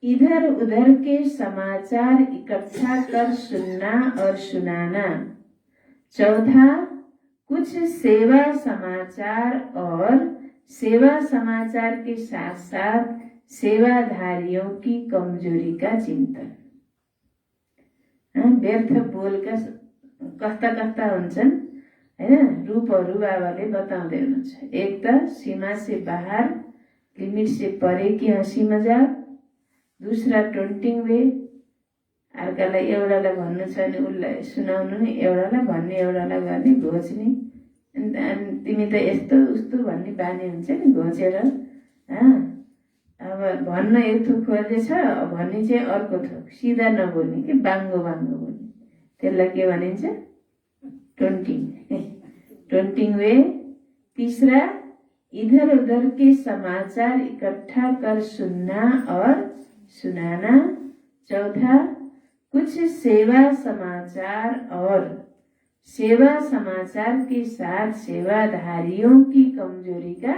इधर उधर के समाचार इकट्ठा कर सुनना और सुनाना। चौथा कुछ सेवा समाचार और सेवा समाचार के साथ साथ सेवाधारियों की कमजोरी का चिंतन। व्यर्थ बोलका कस्ता कस्ता हुन्छन् हैन, रूपहरू बाबाले बताउँदै हुनुहुन्छ। एक त सीमा से बाहर, लिमिट से परे की हँसी मजाक, दूसरा टोन्टिङ वे, अर्कालाई एउटालाई भन्नु छ भने उसलाई सुनाउनु नि, एउटालाई भन्ने एउटालाई गर्ने, घोच्ने, अनि तिमी त यस्तो उस्तो भन्ने बानी हुन्छ नि घोचेर। अब भन्न एक थोक खोजेछ भन्ने चाहिँ अर्को थोक, सिधा नबोल्ने कि बाङ्गो बाङ्गो बोल्ने, त्यसलाई के भनिन्छ? टोन्टिङ वे। तीसरा, इधर उधर के समाचार इकट्ठा कर सुनना और सुनाना। चौथा, कुछ सेवा समाचार और सेवा समाचार के साथ सेवाधारियों की कमजोरी का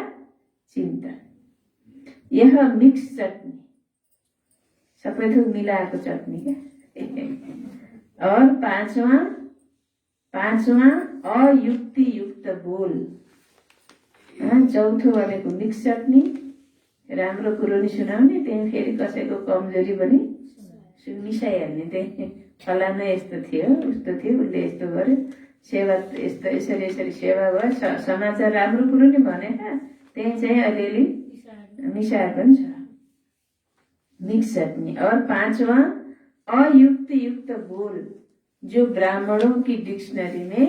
चिंतन। यह मिक्स चटनी, सबै थोक मिलाएको चटनी क्या। और पांचवा अयुक्ति युक्त बोल। चौथो भनेको मिक्स चटनी, राम्रो कुरो नि सुनाउने, त्यही फेरि कसैको कमजोरी पनि मिसाइहाल्ने, त्यही फलाना यस्तो थियो उस्तो थियो, उसले यस्तो गर्यो, सेवा यस्तो यसरी यसरी सेवा भयो, समाचार राम्रो कुरो नि भनेर त्यही चाहिँ अलिअलि मिसाएको पनि छ, मिक्स चटनी। और पांचवा अयुक्ति युक्त बोल, जो ब्राह्मणों की डिक्शनरी में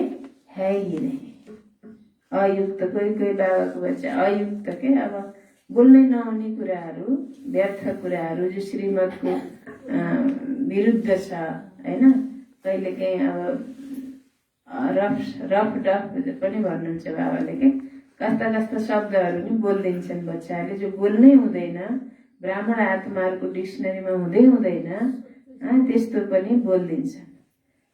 है ही नहीं। अयुक्त, कोही बाबाको बच्चा अयुक्त के, अब बोल्नै नहुने कुराहरू, व्यर्थ कुराहरू जो श्रीमतको विरुद्ध छ हैन। कहिलेकाहीँ अब रफ डफ पनि भन्नुहुन्छ बाबाले के, कस्ता कस्ता शब्दहरू नि बोलिदिन्छन् बच्चाहरूले, जो बोल्नै हुँदैन, ब्राह्मण आत्माहरूको डिक्सनरीमा हुँदैन, त्यस्तो पनि बोलिदिन्छन्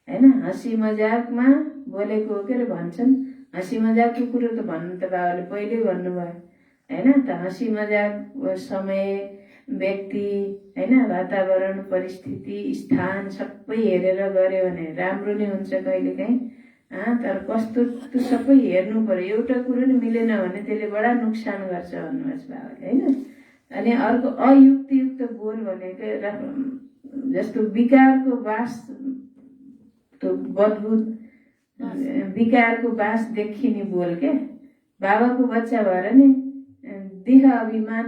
हैन। हाँसी मजाकमा बोलेको हो के अरे भन्छन्, हाँसी मजाकको कुरो त भन्नु त बाबाले पहिल्यै भन्नुभयो हैन। त हाँसी मजाक समय, व्यक्ति हैन, वातावरण, परिस्थिति, स्थान सबै हेरेर गऱ्यो भने राम्रो नै हुन्छ कहिलेकाहीँ। तर कस्तो त्यो सबै हेर्नु पर्यो, एउटा कुरो नि मिलेन भने त्यसले बडा नोक्सान गर्छ भन्नुभएको छ बाबाले हैन। अनि अर्को अयुक्तियुक्त बोल भनेको जस्तो विकारको बास, त्यो बदबुद विकारको बास देखिने बोल के। बाबाको बच्चा भएर नि देह अभिमान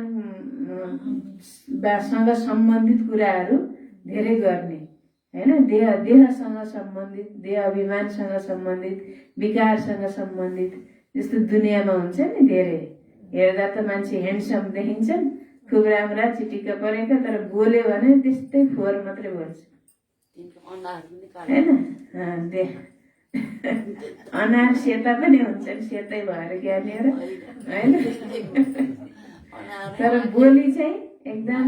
सँग सम्बन्धित कुराहरू धेरै गर्ने हैन, देहसँग सम्बन्धित, देह अभिमानसँग सम्बन्धित, विकारसँग सम्बन्धित, जस्तो दुनियाँमा हुन्छ नि धेरै, हेर्दा त मान्छे ह्यान्डसम देखिन्छन्, खुब राम्रा चिटिक्क परेका, तर बोल्यो भने त्यस्तै फोहोर मात्रै बोल्छ हैन। अनार सेता पनि हुन्छन्, सेतै भएर ज्ञानेर हैन, तर बोली चाहिँ एकदम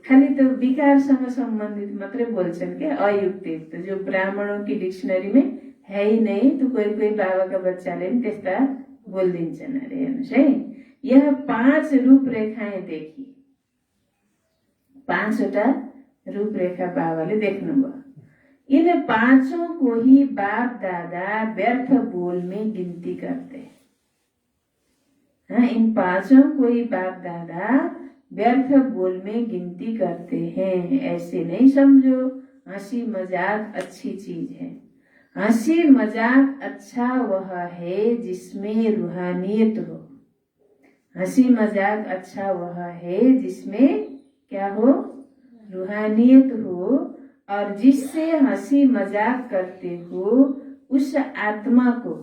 खाली त्यो विकारसँग सम्बन्धित मात्रै बोल्छन् क्या, अयुक्तियुक्त, जो ब्राह्मणों की डिक्शनरी में है ही नहीं। तो कोही बाबाका बच्चाले पनि त्यस्ता बोलिदिन्छन् अरे। हेर्नुहोस् है, यह 5 रूपरेखाएं देखी, 5वटा रूपरेखा बाबाले देख्नुभयो। इन 5 को ही बाप दादा व्यर्थ बोल में गिनती करते हैं। इन 5 को ही बाप दादा व्यर्थ बोल में गिनती करते हैं। ऐसे नहीं समझो हंसी मजाक अच्छी चीज है। हंसी मजाक अच्छा वह है जिसमें रूहानियत हो। हंसी मजाक अच्छा वह है जिसमें क्या हो? रूहानियत हो। और जिससे हंसी मजाक करते हो उस आत्मा को,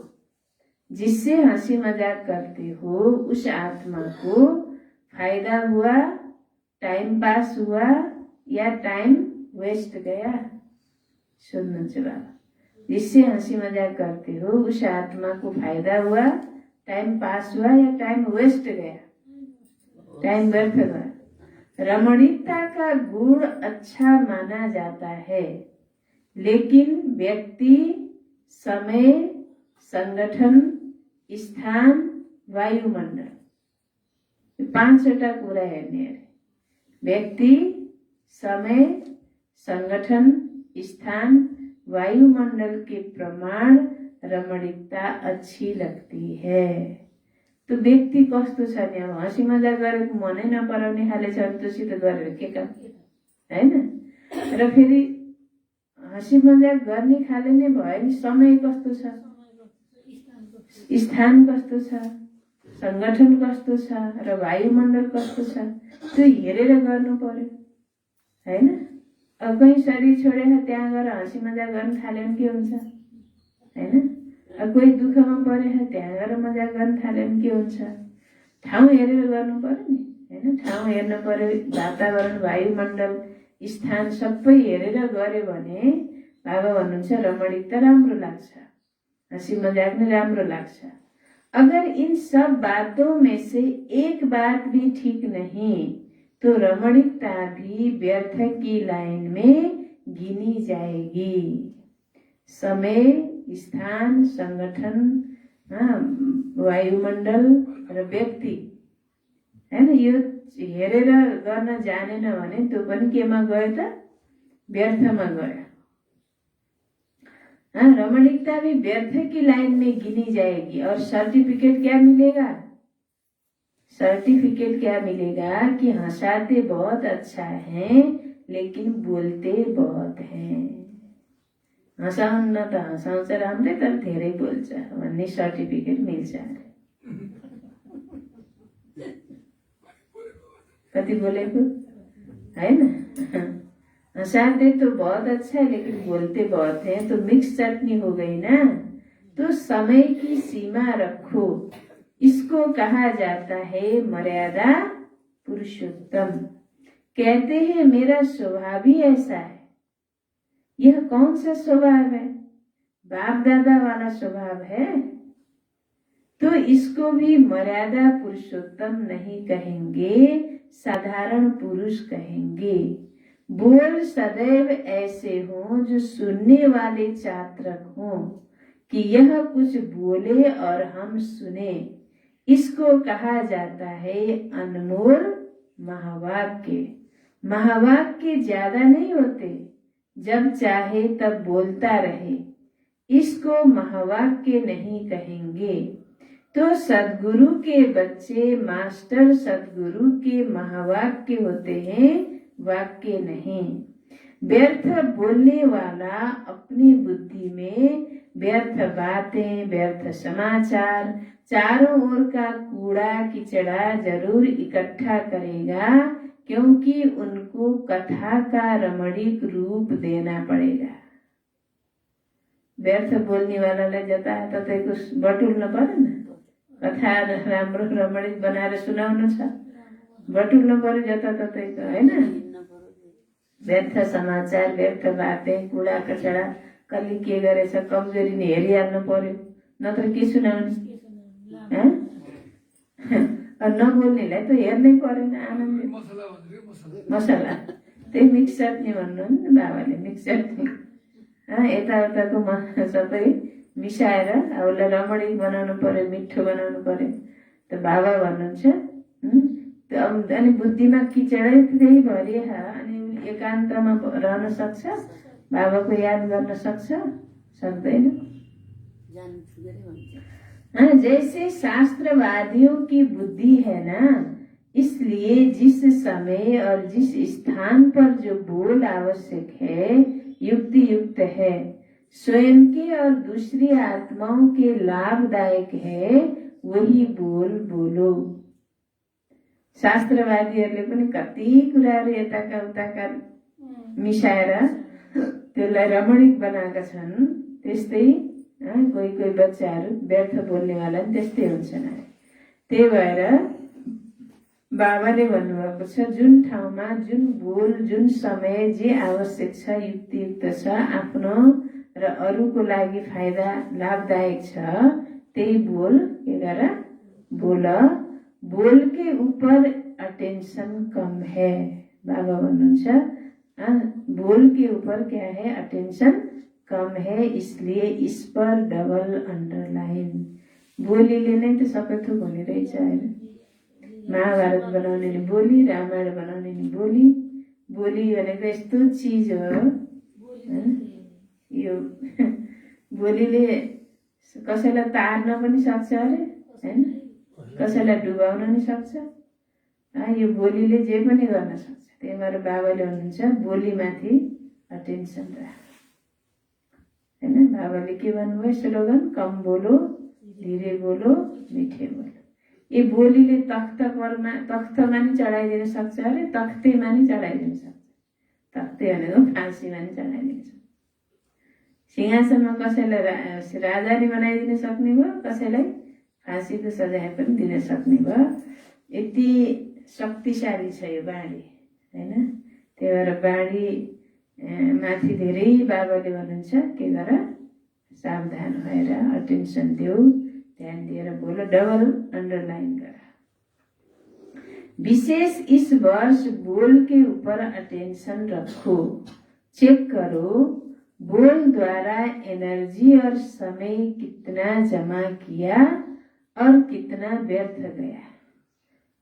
जिससे हंसी मजाक करते हो उस आत्मा को फायदा हुआ, टाइम पास हुआ या टाइम वेस्ट गया? सुन्नुहुन्छ बाबा, जिससे हंसी मजाक करते हो उस आत्मा को फायदा हुआ, टाइम पास हुआ या टाइम वेस्ट गया, टाइम व्यर्थ गया। रमणीयता का गुण अच्छा माना जाता है, लेकिन व्यक्ति, समय, संगठन, स्थान, वायुमंडल, 5वटा कुरा हेर्ने अरे। व्यक्ति, समय, संगठन, स्थान, वायुमंडल के प्रमाण रमणीयता अच्छी लगती है। तो व्यक्ति कस्तो छ नि, अब हँसी मजाक गरेको मनै नपराउने खाले छ, त्योसित गरेर के काम हैन। र फेरि हाँसी मजाक गर्ने खाले नै भयो नि। समय कस्तो छ, स्थान कस्तो छ, संगठन कस्तो छ र वायुमण्डल कस्तो छ, त्यो हेरेर गर्नु पर्यो हैन। अब कहीँ शरीर छोडेर त्यहाँ गएर हाँसी मजाक गर्न थाल्यो भने के हुन्छ हैन। अब कोही दुःखमा परेर त्यहाँ गएर मजाक गर्न थाल्यो भने के हुन्छ। ठाउँ हेरेर गर्नु पर्यो नि हैन। ठाउँ हेर्नु पर्यो, वातावरण, वायुमण्डल, स्थान सबै हेरेर गर्यो भने बाबा भन्नुहुन्छ रमणीकता राम्रो लाग्छ, हंसी मजाक में राम्रो लाग्छ। अगर इन सब बातों में से एक बात भी ठीक नहीं तो रमणीकता भी व्यर्थ की लाइन में गिनी जाएगी। समय, स्थान, संगठन, वायुमण्डल र व्यक्ति हैन, यो हेरेर गर्न जानेन भने त्यो पनि केमा गयो त, व्यर्थमा गयो। रमणीकता भी व्यर्थ की लाइन में गिनी जाएगी। और सर्टिफिकेट क्या मिलेगा? सर्टिफिकेट क्या मिलेगा कि हंसाते बहुत अच्छा है लेकिन बोलते बहुत हैं। हँसाउन त हँसाउँछ राम्रै तर धेरै बोल्छ भन्ने सर्टिफिकेट मिल्छ। कति बोलेको हैन। हंसाते तो बहुत अच्छा है लेकिन बोलते बहुत हैं, तो मिक्स चटनी हो गई ना। तो समय की सीमा रखो, इसको कहा जाता है मर्यादा पुरुषोत्तम। कहते हैं मेरा स्वभाव ही ऐसा है। यह कौन सा स्वभाव है? बाप दादा वाला स्वभाव है, तो इसको भी मर्यादा पुरुषोत्तम नहीं कहेंगे, साधारण पुरुष कहेंगे। बोल सदैव ऐसे हों जो सुनने वाले चातक हों कि यह कुछ बोले और हम सुने। इसको कहा जाता है अनमोल महावाक्य। महावाक्य ज्यादा नहीं होते, जब चाहे तब बोलता रहे, इसको महावाक्य नहीं कहेंगे। तो सद्गुरु के बच्चे मास्टर सद्गुरु के महावाक्य होते हैं, वाक्य नहीं। व्यर्थ बोलने वाला अपनी बुद्धि में व्यर्थ बातें, व्यर्थ समाचार, चारों ओर का कूड़ा किचड़ा जरूर इकट्ठा करेगा, क्योंकि उनको कथा का रमणीक रूप देना पड़ेगा। व्यर्थ बोल्ने वालालाई जता ततै बटुल्न पर्यो न। कथा राम्रो रमणीक बनाएर सुनाउनु छ, बटुल्न पर्यो जता ततैको हैन। व्यर्थ समाचार, व्यर्थ बातें, कूड़ा कचडा, कसले के गरेछ कमजोरी नै हेरिहाल्नु पर्यो, नत्र के सुनाउने। नबोल्नेलाई त हेर्नै परेन। आनन्द मसला त्यही मिक्स चटनी भन्नु नि बाबाले, मिक्स चटनी यताउताको सबै मिसाएर अब उसलाई रमणीक बनाउनु पर्यो, मिठो बनाउनु पर्यो। त बाबा भन्नुहुन्छ अनि बुद्धिमा किचडै त्यही भरिए अनि एकान्तमा रहन सक्छ, बाबाको याद गर्न सक्छ, सक्दैन। जैसे शास्त्रवादियों की बुद्धि है ना, इसलिए जिस समय और जिस स्थान पर जो बोल आवश्यक है युक्ति युक्त है, स्वयं के और दूसरी आत्माओं के लाभदायक है, वही बोल बोलो। शास्त्रवादीहरूले पनि कति कुराहरू यताका उताका मिसाएर त्यसलाई रमणीक बनाएका छन्। त्यस्तै कोही कोही बच्चाहरू व्यर्थ बोल्नेवाला पनि त्यस्तै हुन्छन्। त्यही भएर बाबाले भन्नुभएको छ जुन ठाउँमा जुन बोल, जुन समय जे आवश्यक छ, युक्तियुक्त छ, आफ्नो र अरूको लागि फाइदा लाभदायक छ, त्यही बोल के गर बोल। बोल के ऊपर अटेंशन कम है। बाबा भन्नुहुन्छ बोल के ऊपर क्या है, अटेंशन कम है, इसलिए इस पर डबल अंडरलाइन। बोलीले नै त सबै थोक हुने रहेछ हैन। महाभारत बनाउने नि बोली, रामायण बनाउने नि बोली। बोली भनेको यस्तो चीज हो, यो बोलीले कसैलाई तार्न पनि सक्छ अरे हैन, कसैलाई डुबाउन नि सक्छ। यो बोलीले जे पनि गर्न सक्छ। त्यही भएर बाबाले भन्नुहुन्छ बोलीमाथि अटेन्सन राख। बाबाले के भन्नुभयो स्लोगन, कम बोलो, धीरे बोलो, मिठे बोलो। ये बोलीले तख्तमा नि चढाइदिन सक्छ अरे, तख्तेमा नि चढाइदिन सक्छ। तख्ते भनेको फाँसीमा नि चढाइदिन्छ। सिंहासनमा कसैलाई राजा नि बनाइदिन सक्ने भयो, कसैलाई फाँसीको सजाय पनि दिन सक्ने भयो। यति शक्तिशाली छ यो बाणी हैन। त्यही भएर बाणी माथि धेरै बाबाले भन्नुहुन्छ के गर, सावधान भएर अटेन्सन देऊ, ध्यान दिएर बोलो, डबल अंडरलाइन कर। विशेष इस वर्ष बोल के ऊपर अटेंशन रखो, चेक करो बोल द्वारा एनर्जी और समय कितना जमा किया और कितना व्यर्थ गया।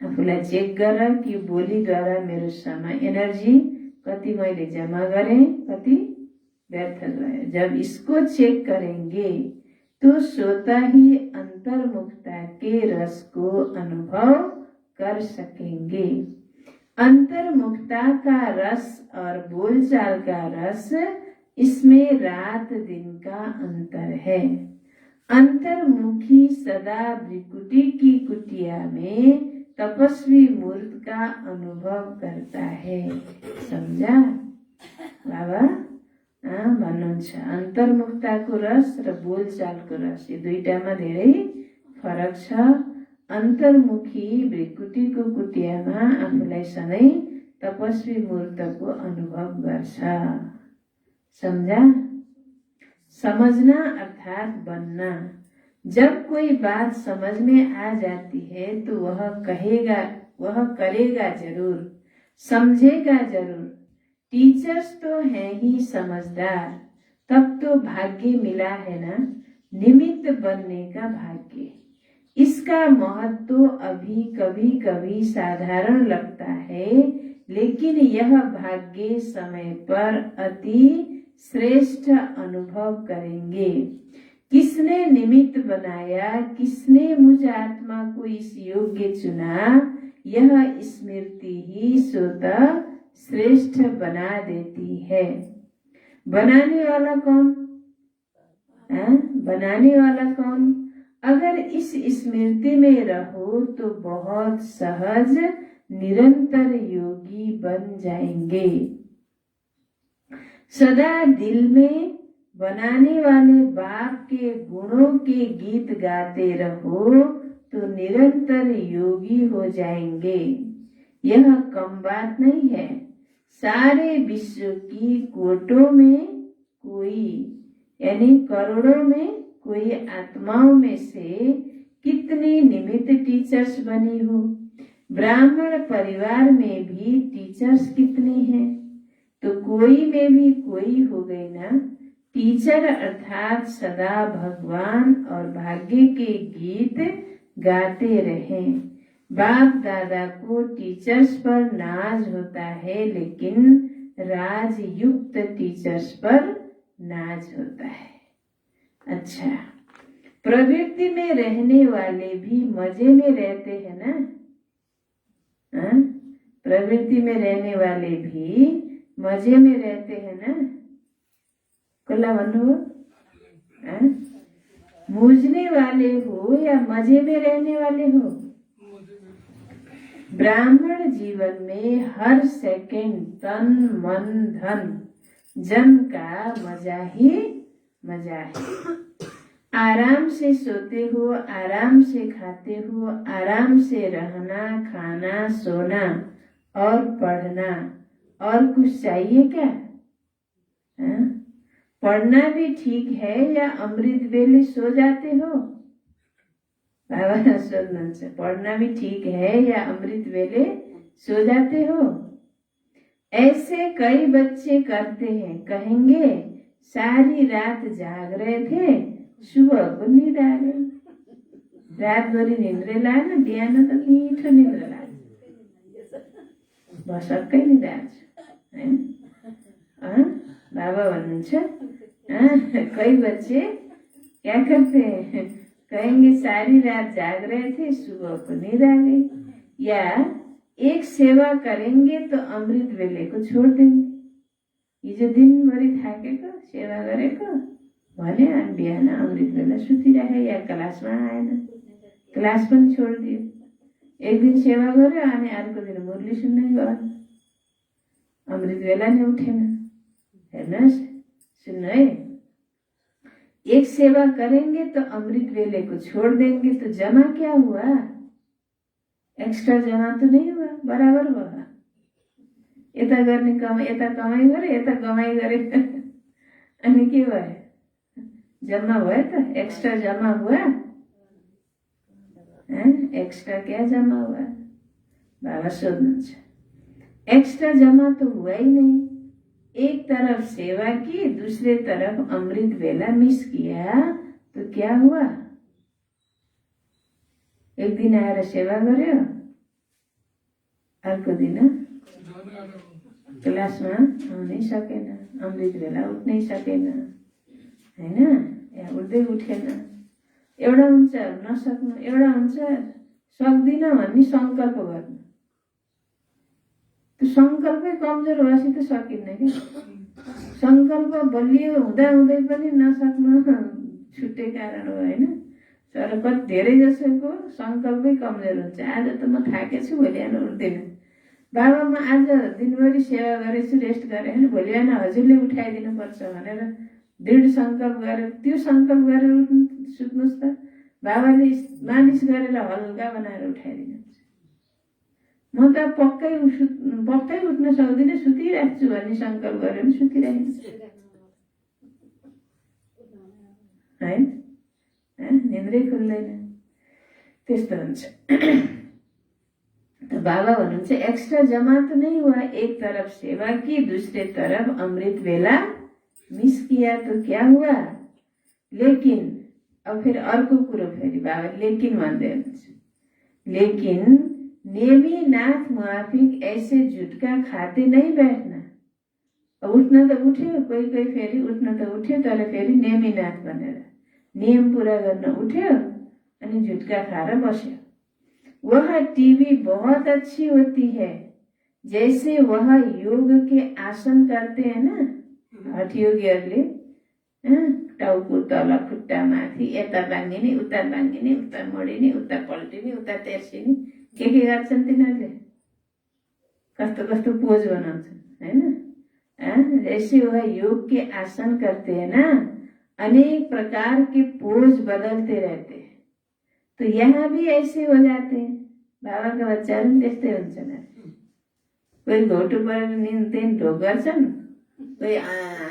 आफूलाई चेक गर कि बोली द्वारा मेरो समय एनर्जी कति मैले जमा गरेँ, कति व्यर्थ गयो। जब इसको चेक करेंगे तो स्वतः ही अंतर्मुखता के रस को अनुभव कर सकेंगे। अंतर्मुखता का रस और बोलचाल का रस, इसमें रात दिन का अंतर है। अंतर्मुखी सदा भ्रिकुटी की कुटिया में तपस्वी मूर्त का अनुभव करता है। समझा बाबा? भन्नुहुन्छ अन्तर्मुखताको रस र बोलचालको रस, यो दुईटामा धेरै फरक छ। अन्तर्मुखी भ्रिकुटीको कुटियामा आफूलाई सधैँ तपस्वी मूर्तको अनुभव गर्छ। समझा? समझना अर्थात बनना। जब कोई बात समझ में आ जाती है तो वह कहेगा, वह करेगा जरूर, समझेगा जरूर। टीचर्स तो हैं ही समझदार, तब तो भाग्य मिला है ना, निमित्त बनने का भाग्य। इसका महत्व अभी कभी कभी साधारण लगता है, लेकिन यह भाग्य समय पर अति श्रेष्ठ अनुभव करेंगे। किसने निमित्त बनाया, किसने मुझ आत्मा को इस योग्य चुना, यह स्मृति ही स्वतः श्रेष्ठ बना देती है। बनाने वाला कौन? बनाने वाला कौन? अगर इस स्मृति में रहो तो बहुत सहज निरंतर योगी बन जाएंगे। सदा दिल में बनाने वाले बाप के गुणों के गीत गाते रहो तो निरंतर योगी हो जाएंगे। यह कम बात नहीं है। सारे विश्व की कोटों में कोई, यानी करोड़ों में कोई आत्माओं में से कितनी निमित्त टीचर्स बनी हो। ब्राह्मण परिवार में भी टीचर्स कितने हैं, तो कोई में भी कोई हो गई ना। टीचर अर्थात सदा भगवान और भाग्य के गीत गाते रहें। बाप दादा को टीचर्स पर नाज होता है, लेकिन राजयुक्त टीचर्स पर नाज होता है। अच्छा, प्रवृत्ति में रहने वाले भी मजे में रहते हैं ना। प्रवृत्ति में रहने वाले भी मजे में रहते हैं ना। कुल्ला भन्नु, मुझने वाले हो या मजे में रहने वाले हो? ब्राह्मण जीवन में हर सेकंड तन मन धन जन का मजा ही मजा है। आराम से सोते हो, आराम से खाते हो, आराम से रहना, खाना, सोना और पढ़ना, और कुछ चाहिए क्या? पढ़ना भी ठीक है या अमृत वेले सो जाते हो? बाबा सोध्नुहुन्छ पढ़ना भी ठीक है या अमृत वेले सो जाते हो? ऐसे कई बच्चे करते हैं, कहेंगे सारी रात जाग रहे थे, सुबह को नींद आ गई। रात भरि निन्द्रे लागेन, बिहान त मिठो निन्द्रा लाग्छ, भसक्कै निद्रा आउँछ। बाबा भन्नुहुन्छ कई बच्चे क्या करते हैं, कहेंगे सारी रात जाग रहे थे, सुबह को नींद आ गई। या एक सेवा करेंगे तो अमृत वेले को छोड़ देंगे। हिजो दिनभरि थाकेको सेवा गरेको भने अनि बिहान अमृत बेला सुतिराखे या क्लासमा आएन, क्लास पनि छोडिदियो। एक दिन सेवा गर्यो अनि अर्को दिन मुरली सुन्नै गयो, अमृत बेला नै उठेन। हेर्नुहोस्, सुन्नु है, एक सेवा करेंगे तो अमृत वेले को छोड़ देंगे तो जमा क्या हुआ? एक्स्ट्रा जमा तो नहीं हुआ, बराबर हुआ। यता गर्ने कमाई, यता कमाई गरे, यता कमाई गरे अनि के भयो? जम्मा भयो त, एक्स्ट्रा जमा हुआ। एक्स्ट्रा क्या जमा हुआ? बाबा सोध्नुहुन्छ। एक्स्ट्रा जमा तो हुआ ही नहीं। एक तरफ सेवा की, दूसरे तरफ अमृत वेला मिस किया तो क्या हुआ? एक दिन आएर सेवा गर्यो, अर्को दिन क्लासमा आउनै सकेन, अमृत बेला उठ्नै सकेन, हैन? यहाँ उठ्दै उठेन। एउटा हुन्छ नसक्नु, एउटा हुन्छ सक्दिन भन्ने सङ्कल्प गर्नु। त्यो सङ्कल्पै कमजोर भएपछि त सकिन्न क्या। सङ्कल्प बलियो हुँदा हुँदै पनि नसक्नु छुट्टै कारण हो, होइन? तर कति धेरै जसोको सङ्कल्पै कमजोर हुन्छ। आज त म थाकेछु, भोलि बिहान उठ्दैन। बाबा म आज दिनभरि सेवा गरेछु, रेस्ट गरेँ, होइन? भोलि बिहान हजुरले उठाइदिनु पर्छ भनेर दृढ सङ्कल्प गरेर, त्यो सङ्कल्प गरेर सुत्नुहोस् त, बाबाले मालिस गरेर हल्का बनाएर उठाइदिनुहुन्छ। म त पक्कै उठ्न सक्दिनँ, सुतिराख्छु भन्ने सङ्कल्प गरेर पनि सुतिराख्छु, है? निन्द्रै खुल्दैन, त्यस्तो हुन्छ। तो बाबा भन्नुहुन्छ एक्स्ट्रा जमा तो नहीं हुआ, एक तरफ सेवा की, दूसरे तरफ अमृत वेला मिस किया तो क्या हुआ? लेकिन अब फिर अर्को कुरो, फेरि बाबा लेकिन भन्दै हुनुहुन्छ। लेकिन नेमी नाथ मुआफिक ऐसे झुटका खाते नहीं बैठना। उठ्न त उठ्यो, कोही कोही फेरि उठ्न त उठ्यो, तर फेरि नेमी नाथ भनेर नियम पूरा गर्न उठ्यो अनि झुटका खाएर बस्यो। वह टीवी बहुत अच्छी होती है, जैसे वह योग के आसन करते हैं ना, हठ योगीहरूले टाउको तल, खुट्टा माथि, यता बाङ्गिने, उता बाङ्गिने, उता मोडिने, उता पल्टिने, उता तेर्सिने, के गर्छन् तिनीहरूले? कस्तो कस्तो पोज बनाउँछन्, हैन? जैसे वह योग के आसन करते हैं ना, अनेक प्रकार के पोज बदलते रहते हैं, तो यहाँ भी ऐसे हो जाते हैं। बाबा का बच्चाहरू पनि त्यस्तै हुन्छन्। कोही घोटो परेर निन्दैन ढोक गर्छन्, कोही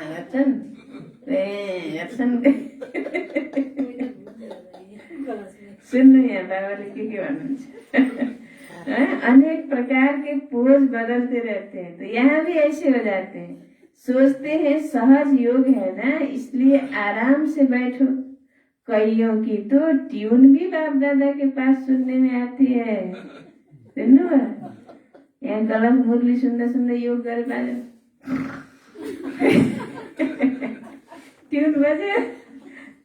गर्छन्, सुन्नु यहाँ बाबाले के भन्नुहुन्छ। अनेक प्रकार के पोज बदलते रहते हैं, तो यहाँ भी ऐसे हो जाते हैं। सोचते हैं सहज योग है ना, इसलिए आराम से बैठो। कईयों की तो ट्यून भी बाप दादा के पास सुनने में आती है। सुन्नु यहाँ गलत मुरली सुन्दा सुन्दा योग गरे बाजे ट्यून बज्यो,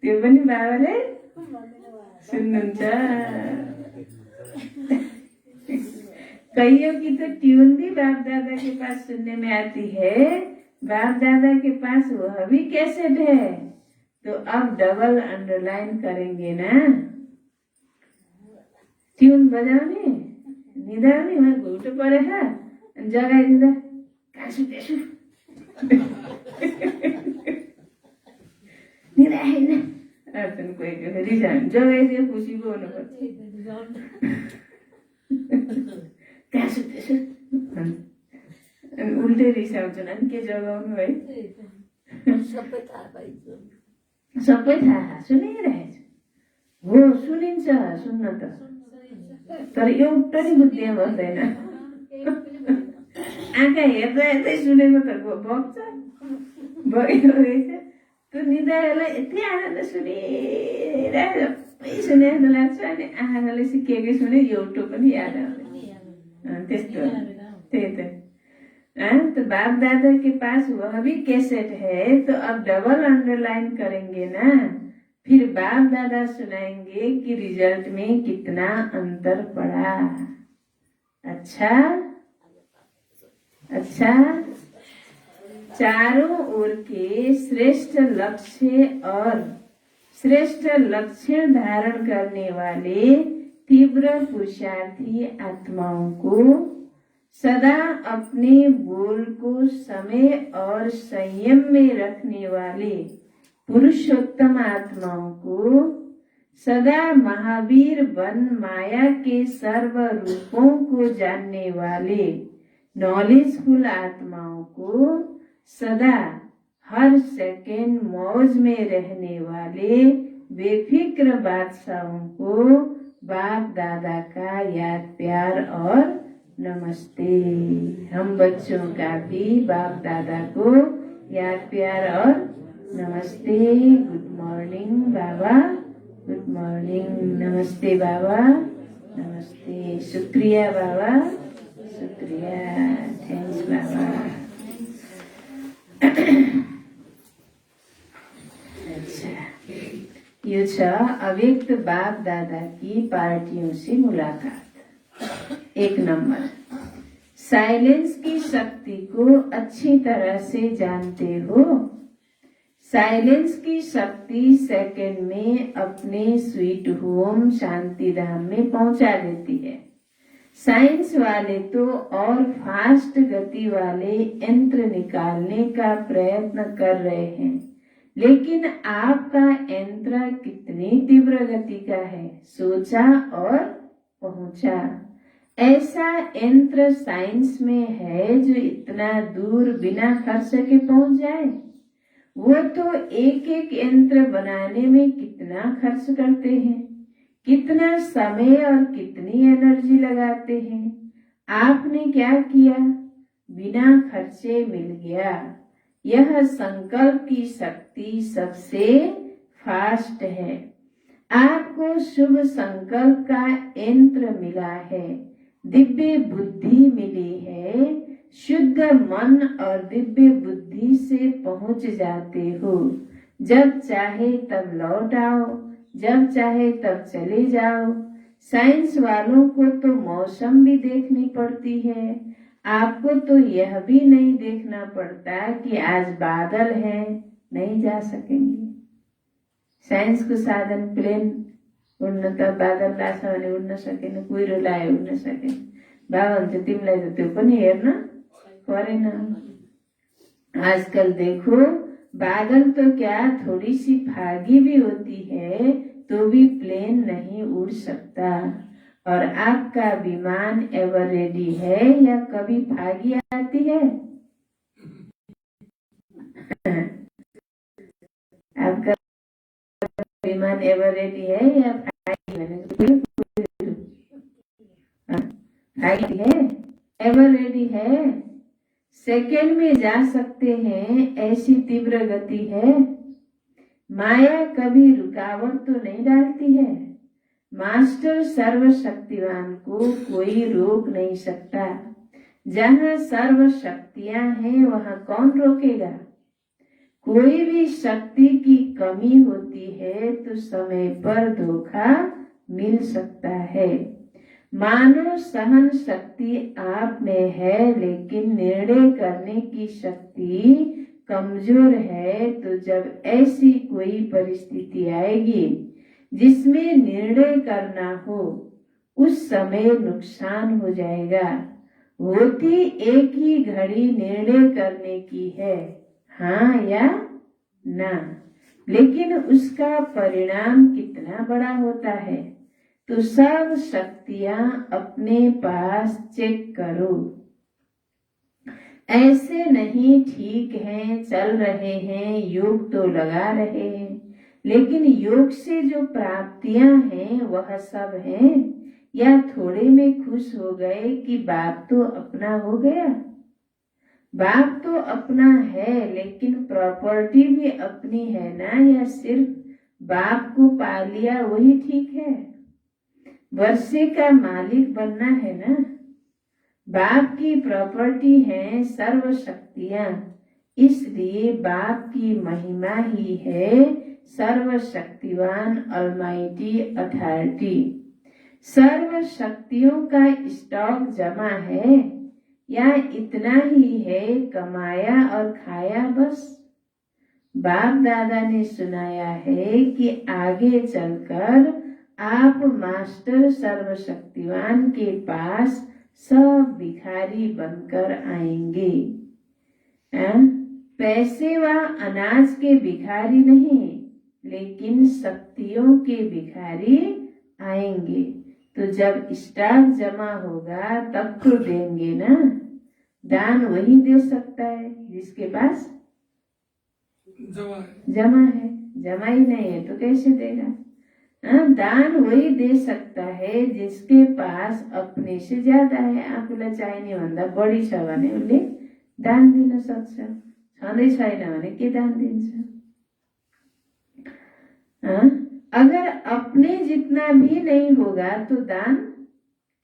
त्यो पनि बाबाले सुन्नुहुन्छ। कईयों की तो ट्यून भी बाप दादा के पास सुनने में आती है, बाप दादा के पास वह भी कैसेट है, तो अब डबल अंडरलाइन करेंगे ना। ट्यून बजाउने, निदाउने, वहाँ घुटो परेछ जगाइदिँदा कासु त्यसु निदाएन अर्चन कोही रिसाउनु, जगाइदियो खुसी पो हुनुपर्छ। कासु त्यसु उल्टै रिसाउँछन्, अनि के जगाउनु है? सबै थाहा सुनिरहेछ हो, सुनिन्छ, सुन्न त, तर एउटा नि बुद्धिमा बस्दैन। आँखा हेर्दा हेर्दै सुनेको त बग्छ, बगेको रहेछ। त्यो निदाहरूलाई यति आनन्द सुनिरहेको, सबै सुने जस्तो लाग्छ, अनि आँखाले के सुने एउटा पनि याद आउँदैन, त्यस्तो। त्यही त। तो बाप दादा के पास वह भी कैसेट है, तो अब डबल अंडरलाइन करेंगे ना, फिर बाप दादा सुनाएंगे कि रिजल्ट में कितना अंतर पड़ा। अच्छा अच्छा, चारों ओर के श्रेष्ठ लक्ष्य और श्रेष्ठ लक्षण धारण करने वाले तीव्र पुरुषार्थी आत्माओं को सदा अपने बोल को समय और संयम में रखने वाले पुरुषोत्तम आत्माओं को सदा महावीर बन माया के सर्व रूपों को जानने वाले नॉलेजफुल आत्माओं को सदा हर सेकेंड मौज में रहने वाले बेफिक्र बादशाहों को बाप दादा का याद प्यार और नमस्ते। हम बच्चों का भी बाप दादा को याद प्यार और नमस्ते। गुड मॉर्निंग बाबा, गुड मॉर्निंग, नमस्ते बाबा, नमस्ते, शुक्रिया बाबा, शुक्रिया, थैंक्स बाबा। अच्छा, यो छ अव्यक्त बाप दादा की पार्टियों से मुलाकात। 1 नंबर, साइलेंस की शक्ति को अच्छी तरह से जानते हो। साइलेंस की शक्ति सेकंड में अपने स्वीट होम शांति धाम में पहुंचा देती है। साइंस वाले तो और फास्ट गति वाले यंत्र निकालने का प्रयत्न कर रहे हैं, लेकिन आपका यंत्र कितनी तीव्र गति का है, सोचा और पहुंचा। ऐसा यंत्र साइंस में है जो इतना दूर बिना खर्च के पहुंच जाए। वो तो एक एक यंत्र बनाने में कितना खर्च करते हैं, कितना समय और कितनी एनर्जी लगाते हैं। आपने क्या किया, बिना खर्चे मिल गया। यह संकल्प की शक्ति सबसे फास्ट है। आपको शुभ संकल्प का यंत्र मिला है, दिव्य बुद्धि मिली है। शुद्ध मन और दिव्य बुद्धि से पहुंच जाते हो। जब चाहे तब लौट आओ, जब चाहे तब चले जाओ। साइंस वालों को तो मौसम भी देखनी पड़ती है, आपको तो यह भी नहीं देखना पड़ता कि आज बादल है, नहीं जा सकेंगे। साइंस को साधन प्लेन उड्न त बादल लाग्छ भने उड्न सकेन, कुहिरो लायो उड्न सकेन। बाबा हुन्छ तिमीलाई त त्यो पनि हेर्न परेन। आजकल देखो, बादल तो क्या थोड़ी सी फागी भी होती है तो भी प्लेन नहीं उड़ सकता। और आपका विमान एवर रेडी है या कभी फागी आती है? आपका विमान एवर रेडी है या फागी है? एवर रेडी है। सेकेंड में जा सकते हैं, ऐसी तीव्र गति है। माया कभी रुकावट तो नहीं डालती है। मास्टर सर्वशक्तिवान को कोई रोक नहीं सकता। जहाँ सर्व शक्तियां हैं वहाँ कौन रोकेगा? कोई भी शक्ति की कमी होती है तो समय पर धोखा मिल सकता है। मानव सहन शक्ति आप में है, लेकिन निर्णय करने की शक्ति कमजोर है। तो जब ऐसी कोई परिस्थिति आएगी जिसमें निर्णय करना हो, उस समय नुकसान हो जाएगा। होती एक ही घड़ी निर्णय करने की है, हाँ या ना, लेकिन उसका परिणाम कितना बड़ा होता है। तो सब शक्तियां अपने पास चेक करो। ऐसे नहीं, ठीक है, चल रहे हैं, योग तो लगा रहे हैं, लेकिन योग से जो प्राप्तियां हैं वह सब हैं, या थोड़े में खुश हो गए कि बाप तो अपना हो गया। बाप तो अपना है, लेकिन प्रॉपर्टी भी अपनी है ना, या सिर्फ बाप को पा लिया वही ठीक है? वर्षे का मालिक बनना है ना। बाप की प्रॉपर्टी है सर्व शक्तियां, इसलिए बाप की महिमा ही है सर्वशक्तिवान ऑलमाइटी अथॉरिटी। सर्व शक्तियों का स्टॉक जमा है, या इतना ही है, कमाया और खाया बस। बाप दादा ने सुनाया है कि आगे चलकर आप मास्टर सर्वशक्तिवान के पास सब भिखारी बनकर आएंगे। पैसे व अनाज के भिखारी नहीं, लेकिन शक्तियों के भिखारी आएंगे। तो जब स्टॉक जमा होगा तब तो देंगे ना। दान वही दे सकता है जिसके पास जमा है। जमा ही नहीं है तो कैसे देगा? दान वही दे सकता है जिसके पास अपने से ज्यादा है। आफूलाई चाहिने भन्दा बढी छ भने उसले दान दिन सक्छ। छँदै छैन भने के दान दिन्छ? अगर अपने जितना भी नहीं होगा तो दान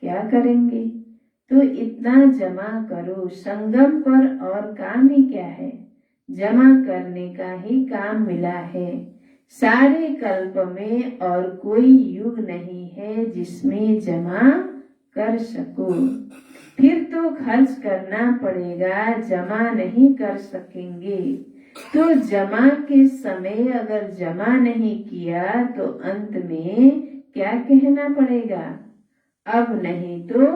क्या करेंगे? तो इतना जमा करो। संगम पर और काम ही क्या है? जमा करने का ही काम मिला है। सारे कल्प में और कोई युग नहीं है जिसमें जमा कर सको। फिर तो खर्च करना पड़ेगा, जमा नहीं कर सकेंगे। तो जमा के समय अगर जमा नहीं किया तो अंत में क्या कहना पड़ेगा? अब नहीं तो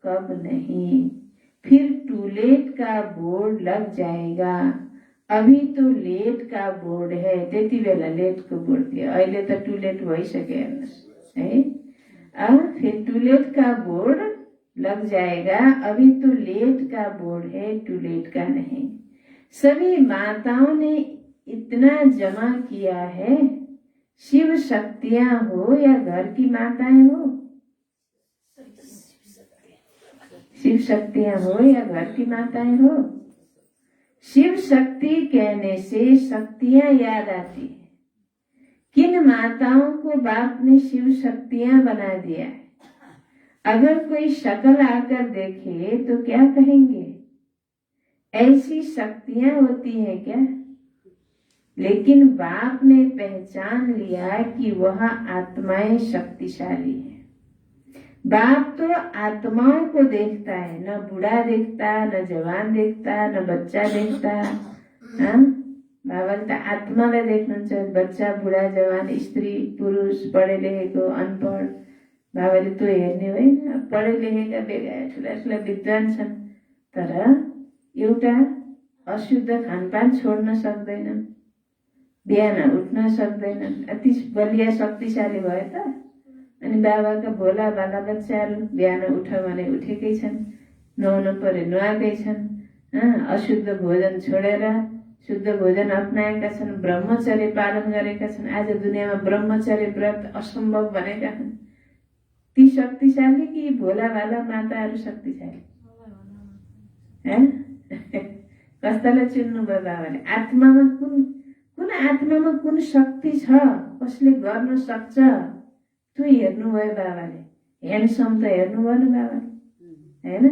कब नहीं। फिर टू लेट का बोर्ड लग जाएगा। अभी तो लेट का बोर्ड है, त्यति बेला लेट को बोर्ड थियो। अहिले त टू लेट भइसक्यो हेर्नुस् है। फिर टू लेट का बोर्ड लग जाएगा। अभी तो लेट का बोर्ड है, टू लेट का नहीं। सभी माताओं ने इतना जमा किया है। शिव शक्तियां हो या घर की माताएं हो, शिव शक्तियां हो या घर की माताएं हो, शिव शक्ति कहने से शक्तियां याद आती है। किन माताओं को बाप ने शिव शक्तियां बना दिया है? अगर कोई शक्ल आकर देखे तो क्या कहेंगे? ऐसी शक्तियां होती है क्या? लेकिन बाप ने पहचान लिया कि वह आत्माएं शक्तिशाली है। बाप तो आत्माओं को देखता है, न बूढ़ा देखता, न जवान देखता, न बच्चा देखता। बाबाले त आत्मालाई देख्नुहुन्छ, बच्चा, बुढा, जवान, स्त्री, पुरुष, पढे लेखेको, अनपढ। बाबाले त्यो हेर्ने होइन। पढे लेखेका बेगा ठुला ठुला विद्वान छन्, तर एउटा अशुद्ध खानपान छोड्न सक्दैनन्, बिहान उठ्न सक्दैनन्। अति बलिया शक्तिशाली भयो त। अनि बाबाका भोला भाला बच्चाहरू बिहान उठ भने उठेकै छन्, नुहाउनु पर्यो नुहाएकै छन्, अशुद्ध भोजन छोडेर शुद्ध भोजन अपनाएका छन्, ब्रह्मचर्य पालन गरेका छन्। आज दुनियाँमा ब्रह्मचर्य व्रत असम्भव भनेका छन्। ती शक्तिशाली कि भोला भाला माताहरू शक्तिशाली? कस्तालाई चुन्नुभयो बाबाले? आत्मामा कुन आत्मामा कुन शक्ति छ, कसले गर्न सक्छ, त्यो हेर्नुभयो बाबाले। ह्यान्डसम त हेर्नुभयो नि बाबाले, होइन?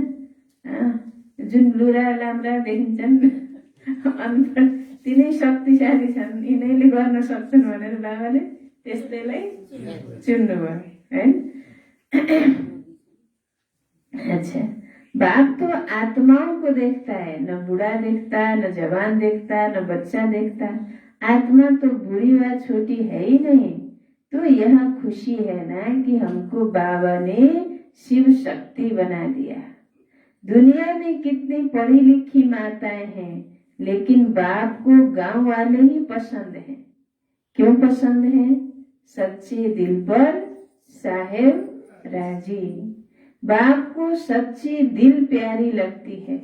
जुन लुरा लाम्रा देखिन्छन् अनपढ, तिनै शक्तिशाली छन्, यिनैले गर्न सक्छन् भनेर बाबाले त्यस्तैलाई चुन्नुभयो, है? अच्छा, बाप तो आत्माओं को देखता है, न बूढ़ा देखता, न जवान देखता, न बच्चा देखता। आत्मा तो बूढ़ी व छोटी है ही नहीं। तो यह खुशी है ना कि हमको बाबा ने शिव शक्ति बना दिया। दुनिया में कितनी पढ़ी लिखी माताएं हैं, लेकिन बाप को गांव वाले ही पसंद हैं। क्यों पसंद हैं? सच्चे दिल पर साहेब राजी। बाप को सच्ची दिल प्यारी लगती है।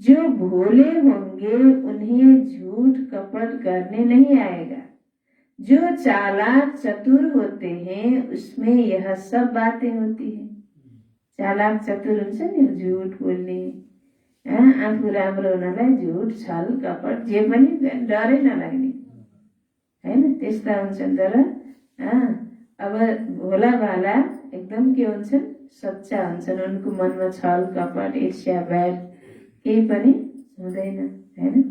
जो भोले होंगे उन्हें झूठ कपट करने नहीं आएगा। जो चालाक चतुर होते हैं उसमें यह सब बातें होती है। चालाक चतुर हुन्छ नि, झूठ बोल्ने, आफू राम्रो हुनलाई झूठ छल कपट जे पनि डरै नलाग्ने, हैन? त्यस्ता हुन्छन्। तर अब भोला भाला एकदम के हुन्छन्? सच्चा हुन्छन्। उनको मनमा छल कपट ईर्ष्या बैर केही पनि हुँदैन, हैन?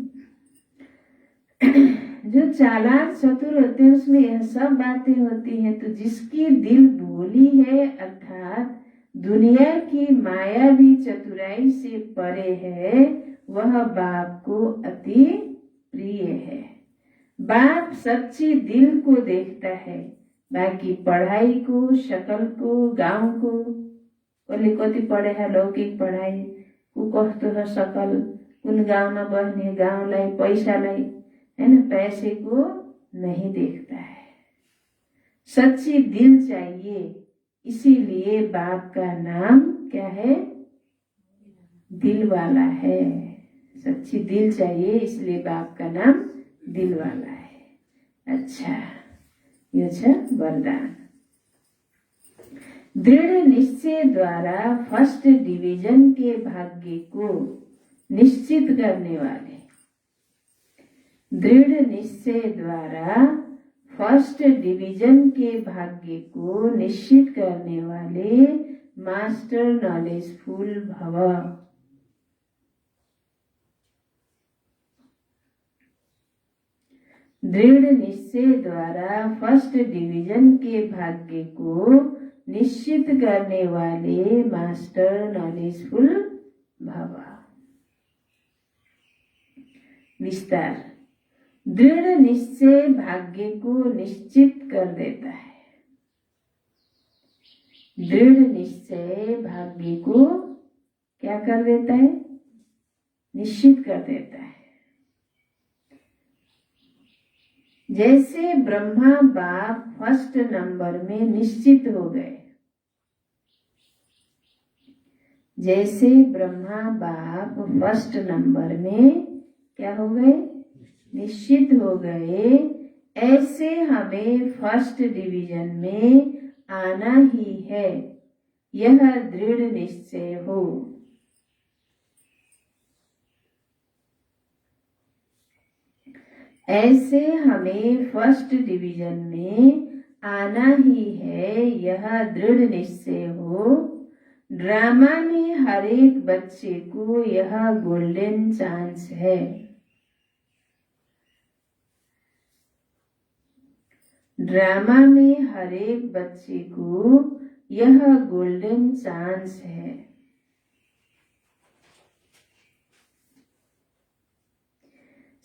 जो चालाक चतुर होते हैं उसमें यह सब बातें होती हैं। तो जिसकी दिल भोली है, अर्थात दुनिया की मायावी चतुराई से परे है, वह बाप को अति प्रिय है। बाप सच्ची दिल को देखता है, बाकी पढ़ाई को, शक्ल को, गाउँ को, कसले कति पढे है, लौकिक पढाई को कस्तो है सकल, कुन गाउँमा बस्ने, गाउँलाई, पैसालाई, हैन, पैसे को नहीं देखता है। सच्ची दिल चाहिए, इसीलिए बाप का नाम क्या है? दिल वाला है। सच्ची दिल चाहिए, इसलिए बाप का नाम दिल वाला है। अच्छा, यो छ वरदान। दृढ़ निश्चय द्वारा फर्स्ट डिवीजन के भाग्य को निश्चित करने वाले, दृढ़ निश्चय द्वारा फर्स्ट डिवीजन के भाग्य को निश्चित करने वाले मास्टर नॉलेजफुल भव। दृढ़ निश्चय द्वारा फर्स्ट डिवीजन के भाग्य को निश्चित करने वाले मास्टर नॉलेजफुल भव। विस्तार। दृढ़ निश्चय भाग्य को निश्चित कर देता है। दृढ़ निश्चय भाग्य को क्या कर देता है? निश्चित कर देता है। जैसे ब्रह्मा बाप फर्स्ट नंबर में निश्चित हो गए, जैसे ब्रह्मा बाप फर्स्ट नंबर में क्या हो गए? निश्चित हो गए, ऐसे हमें फर्स्ट डिवीजन में आना ही है, यह दृढ़ निश्चय हो। ऐसे हमें फर्स्ट डिवीजन में आना ही है, यह दृढ़ निश्चय हो। ड्रामा में हर एक बच्चे को यह गोल्डन चांस है। ड्रामा में हर एक बच्चे को यह गोल्डन चांस है।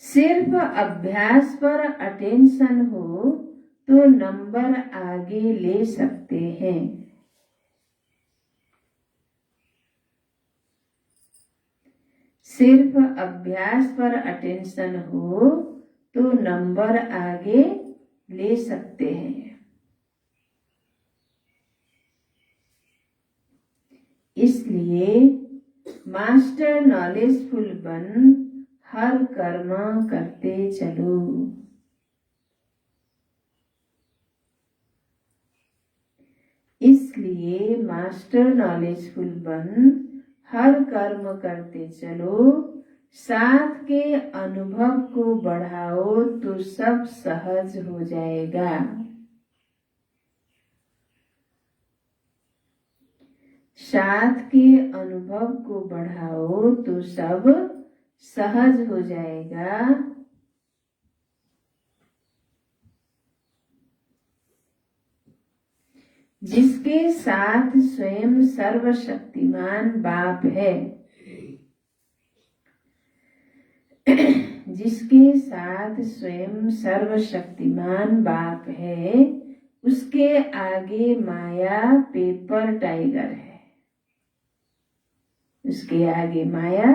सिर्फ अभ्यास पर अटेंशन हो तो नंबर आगे ले सकते हैं। सिर्फ अभ्यास पर अटेंशन हो तो नंबर आगे ले सकते हैं। इसलिए मास्टर नॉलेजफुल बन हर कर्म करते चलो। इसलिए मास्टर नॉलेजफुल बन हर कर्म करते चलो। साथ के अनुभव को बढ़ाओ तो सब सहज हो जाएगा। साथ के अनुभव को बढ़ाओ तो सब सहज हो जाएगा। जिसके साथ स्वयं सर्वशक्तिमान बाप है, जिसके साथ स्वयं सर्वशक्तिमान बाप है, उसके आगे माया पेपर टाइगर है। उसके आगे माया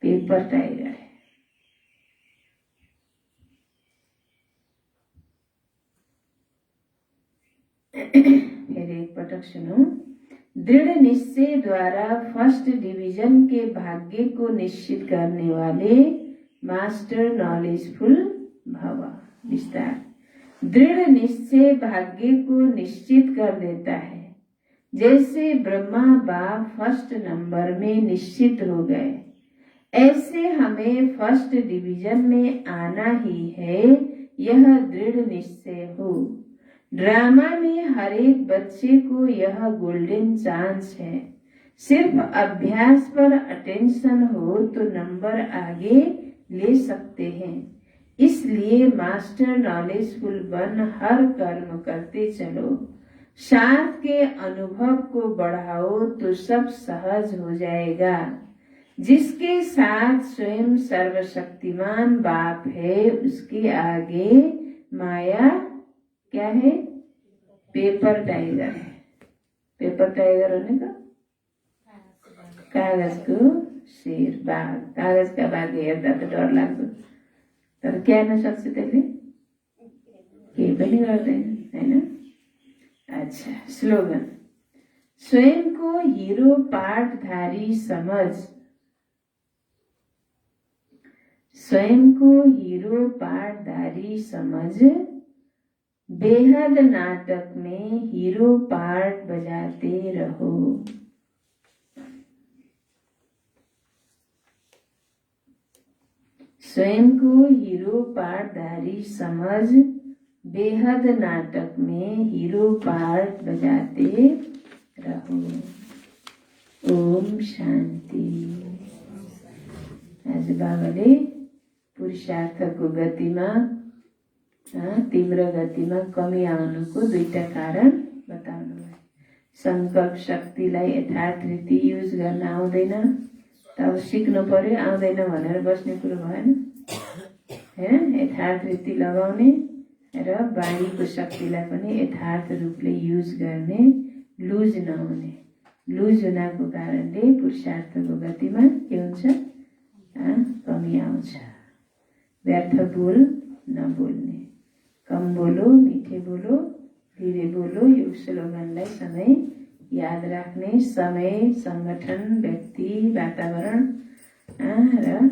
पेपर टाइगर है। फिर एक पटक सुनो। दृढ़ निश्चय द्वारा फर्स्ट डिवीजन के भाग्य को निश्चित करने वाले मास्टर नॉलेजफुल भव। विस्तार। दृढ़ निश्चय भाग्य को निश्चित कर देता है। जैसे ब्रह्मा बाप फर्स्ट नंबर में निश्चित हो गए, ऐसे हमें फर्स्ट डिवीजन में आना ही है, यह दृढ़ निश्चय हो। ड्रामा में हर एक बच्चे को यह गोल्डन चांस है। सिर्फ अभ्यास पर अटेंशन हो तो नंबर आगे ले सकते हैं। इसलिए मास्टर नॉलेजफुल बन हर कर्म करते चलो। साथ के अनुभव को बढ़ाओ तो सब सहज हो जाएगा। जिसके साथ स्वयं सर्वशक्तिमान बाप है, उसके आगे माया क्या है? पेपर टाइगर है। पेपर टाइगर होने का कागज को शेर, बाघ। कागज का बाघ हेर्दा त डर लाग्दो, तर क्यार्न सक्छ त्यसले? केही पनि गर्दैन, हैन? अच्छा, स्लोगन। स्वयं को हीरो पाठधारी समझ। स्वयं को हीरो पाठधारी समझ, बेहद नाटक में हीरो पार्ट बजाते रहो। स्वयं को हीरो पार्टधारी समझ, बेहद नाटक में हीरो पार्ट बजाते रहो। ओम शान्ति। आज बाबाले पुरुषार्थको गतिमा तिम्रो गतिमा कमी आउनुको दुईटा कारण बताउनु भयो। संकल्प शक्तिलाई यथार्थ रीति युज गर्न आउँदैन, तब सिक्नु पर्यो। आउँदैन भनेर बस्ने कुरो भएन, हैन? यथार्थ रीति लगाउने र बाणीको शक्तिलाई पनि यथार्थ रूपले युज गर्ने, लुज नहुने। लुज हुनाको कारणले पुरुषार्थको गतिमा के हुन्छ? कमी आउँछ। व्यर्थ बोल नबोल्ने, कम बोलो, मीठे बोलो, धीरे बोलो। यो स्लोगनलाई सधैँ याद राख्ने। समय, संगठन, व्यक्ति, वातावरण र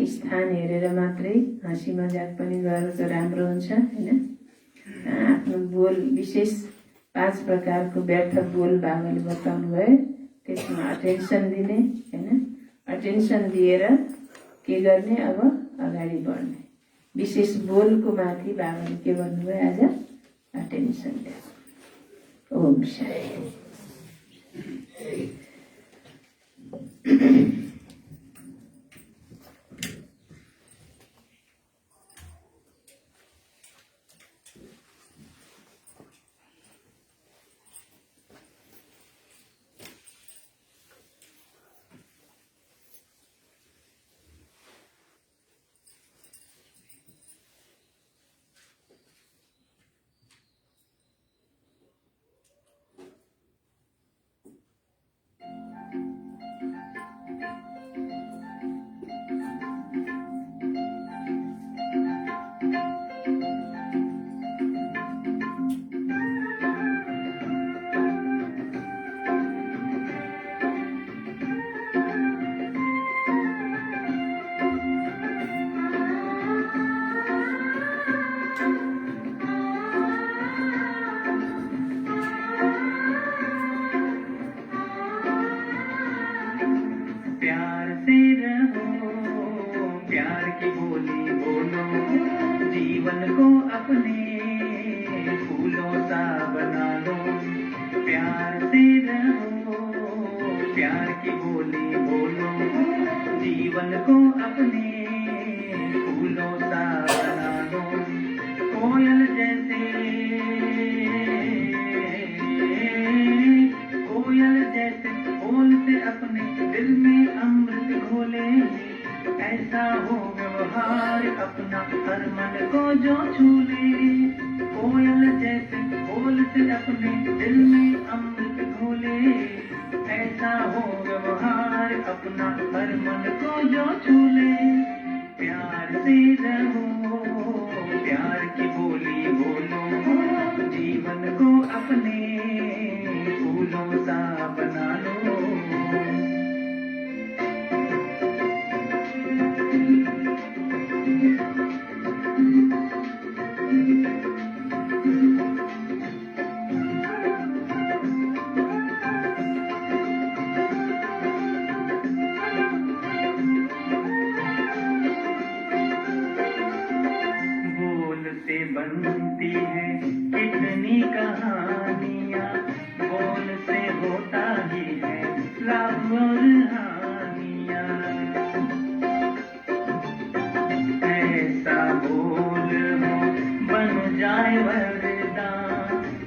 स्थान हेरेर मात्रै हाँसी मजाक पनि गरेको राम्रो हुन्छ, हैन? आफ्नो बोल विशेष 5 प्रकारको व्यर्थ बोल बाबाले बताउनु भयो। त्यसमा अटेन्सन दिने, हैन? अटेन्सन दिएर के गर्ने? अब अगाडि बढ्ने। विशेष बोलको माथि बाबाले के भन्नुभयो आज? अटेन्सन दियो। ओम शान्ति।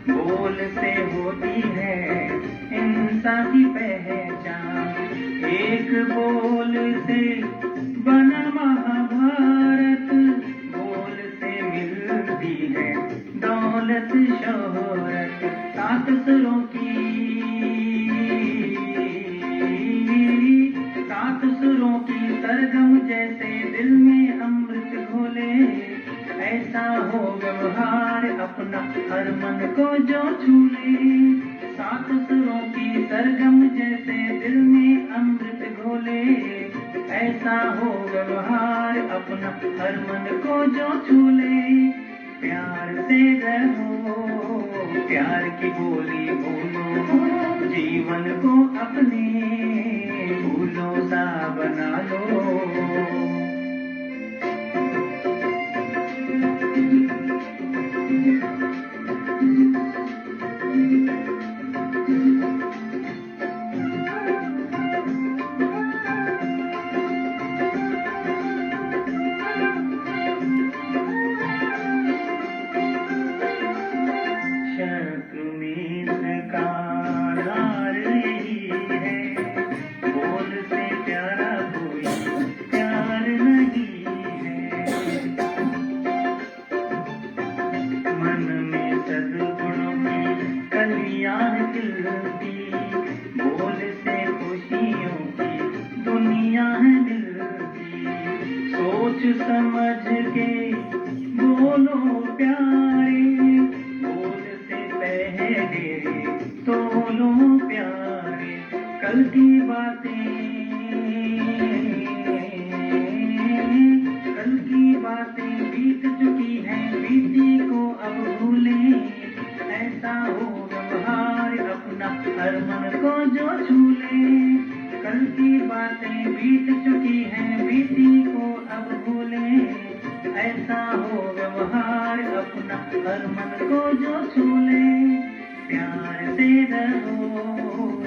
बोल से होती है इंसान की पहचान। एक बोल से बना महाभारत, बोल से मिलती है दौलत शोहरत। सात सुरों की सरगम जैसे दिल में अमृत घोले, ऐसा हो व्यवहार अपना हर मन को जो छूले। सात सुरों की सरगम जैसे दिल में अमृत घोले, ऐसा हो व्यवहार अपना हर मन को जो छूले। प्यार से रहो, प्यार की बोली बोलो, जीवन को अपने फूलों सा बना लो। बोल से खुशियों की दुनिया है मिलती। सोच समझ के बोलो प्यारे, बोल से पहले तोलो प्यारे। कल की बातें बीत चुकी हैं, बीती को अब भूलें। ऐसा हो व्यवहार अपना हर मन को जो छूले। कल की बातें बीत चुकी हैं, बीती को अब भूलें। ऐसा हो व्यवहार अपना हर मन को जो छूले। प्यार से रहो।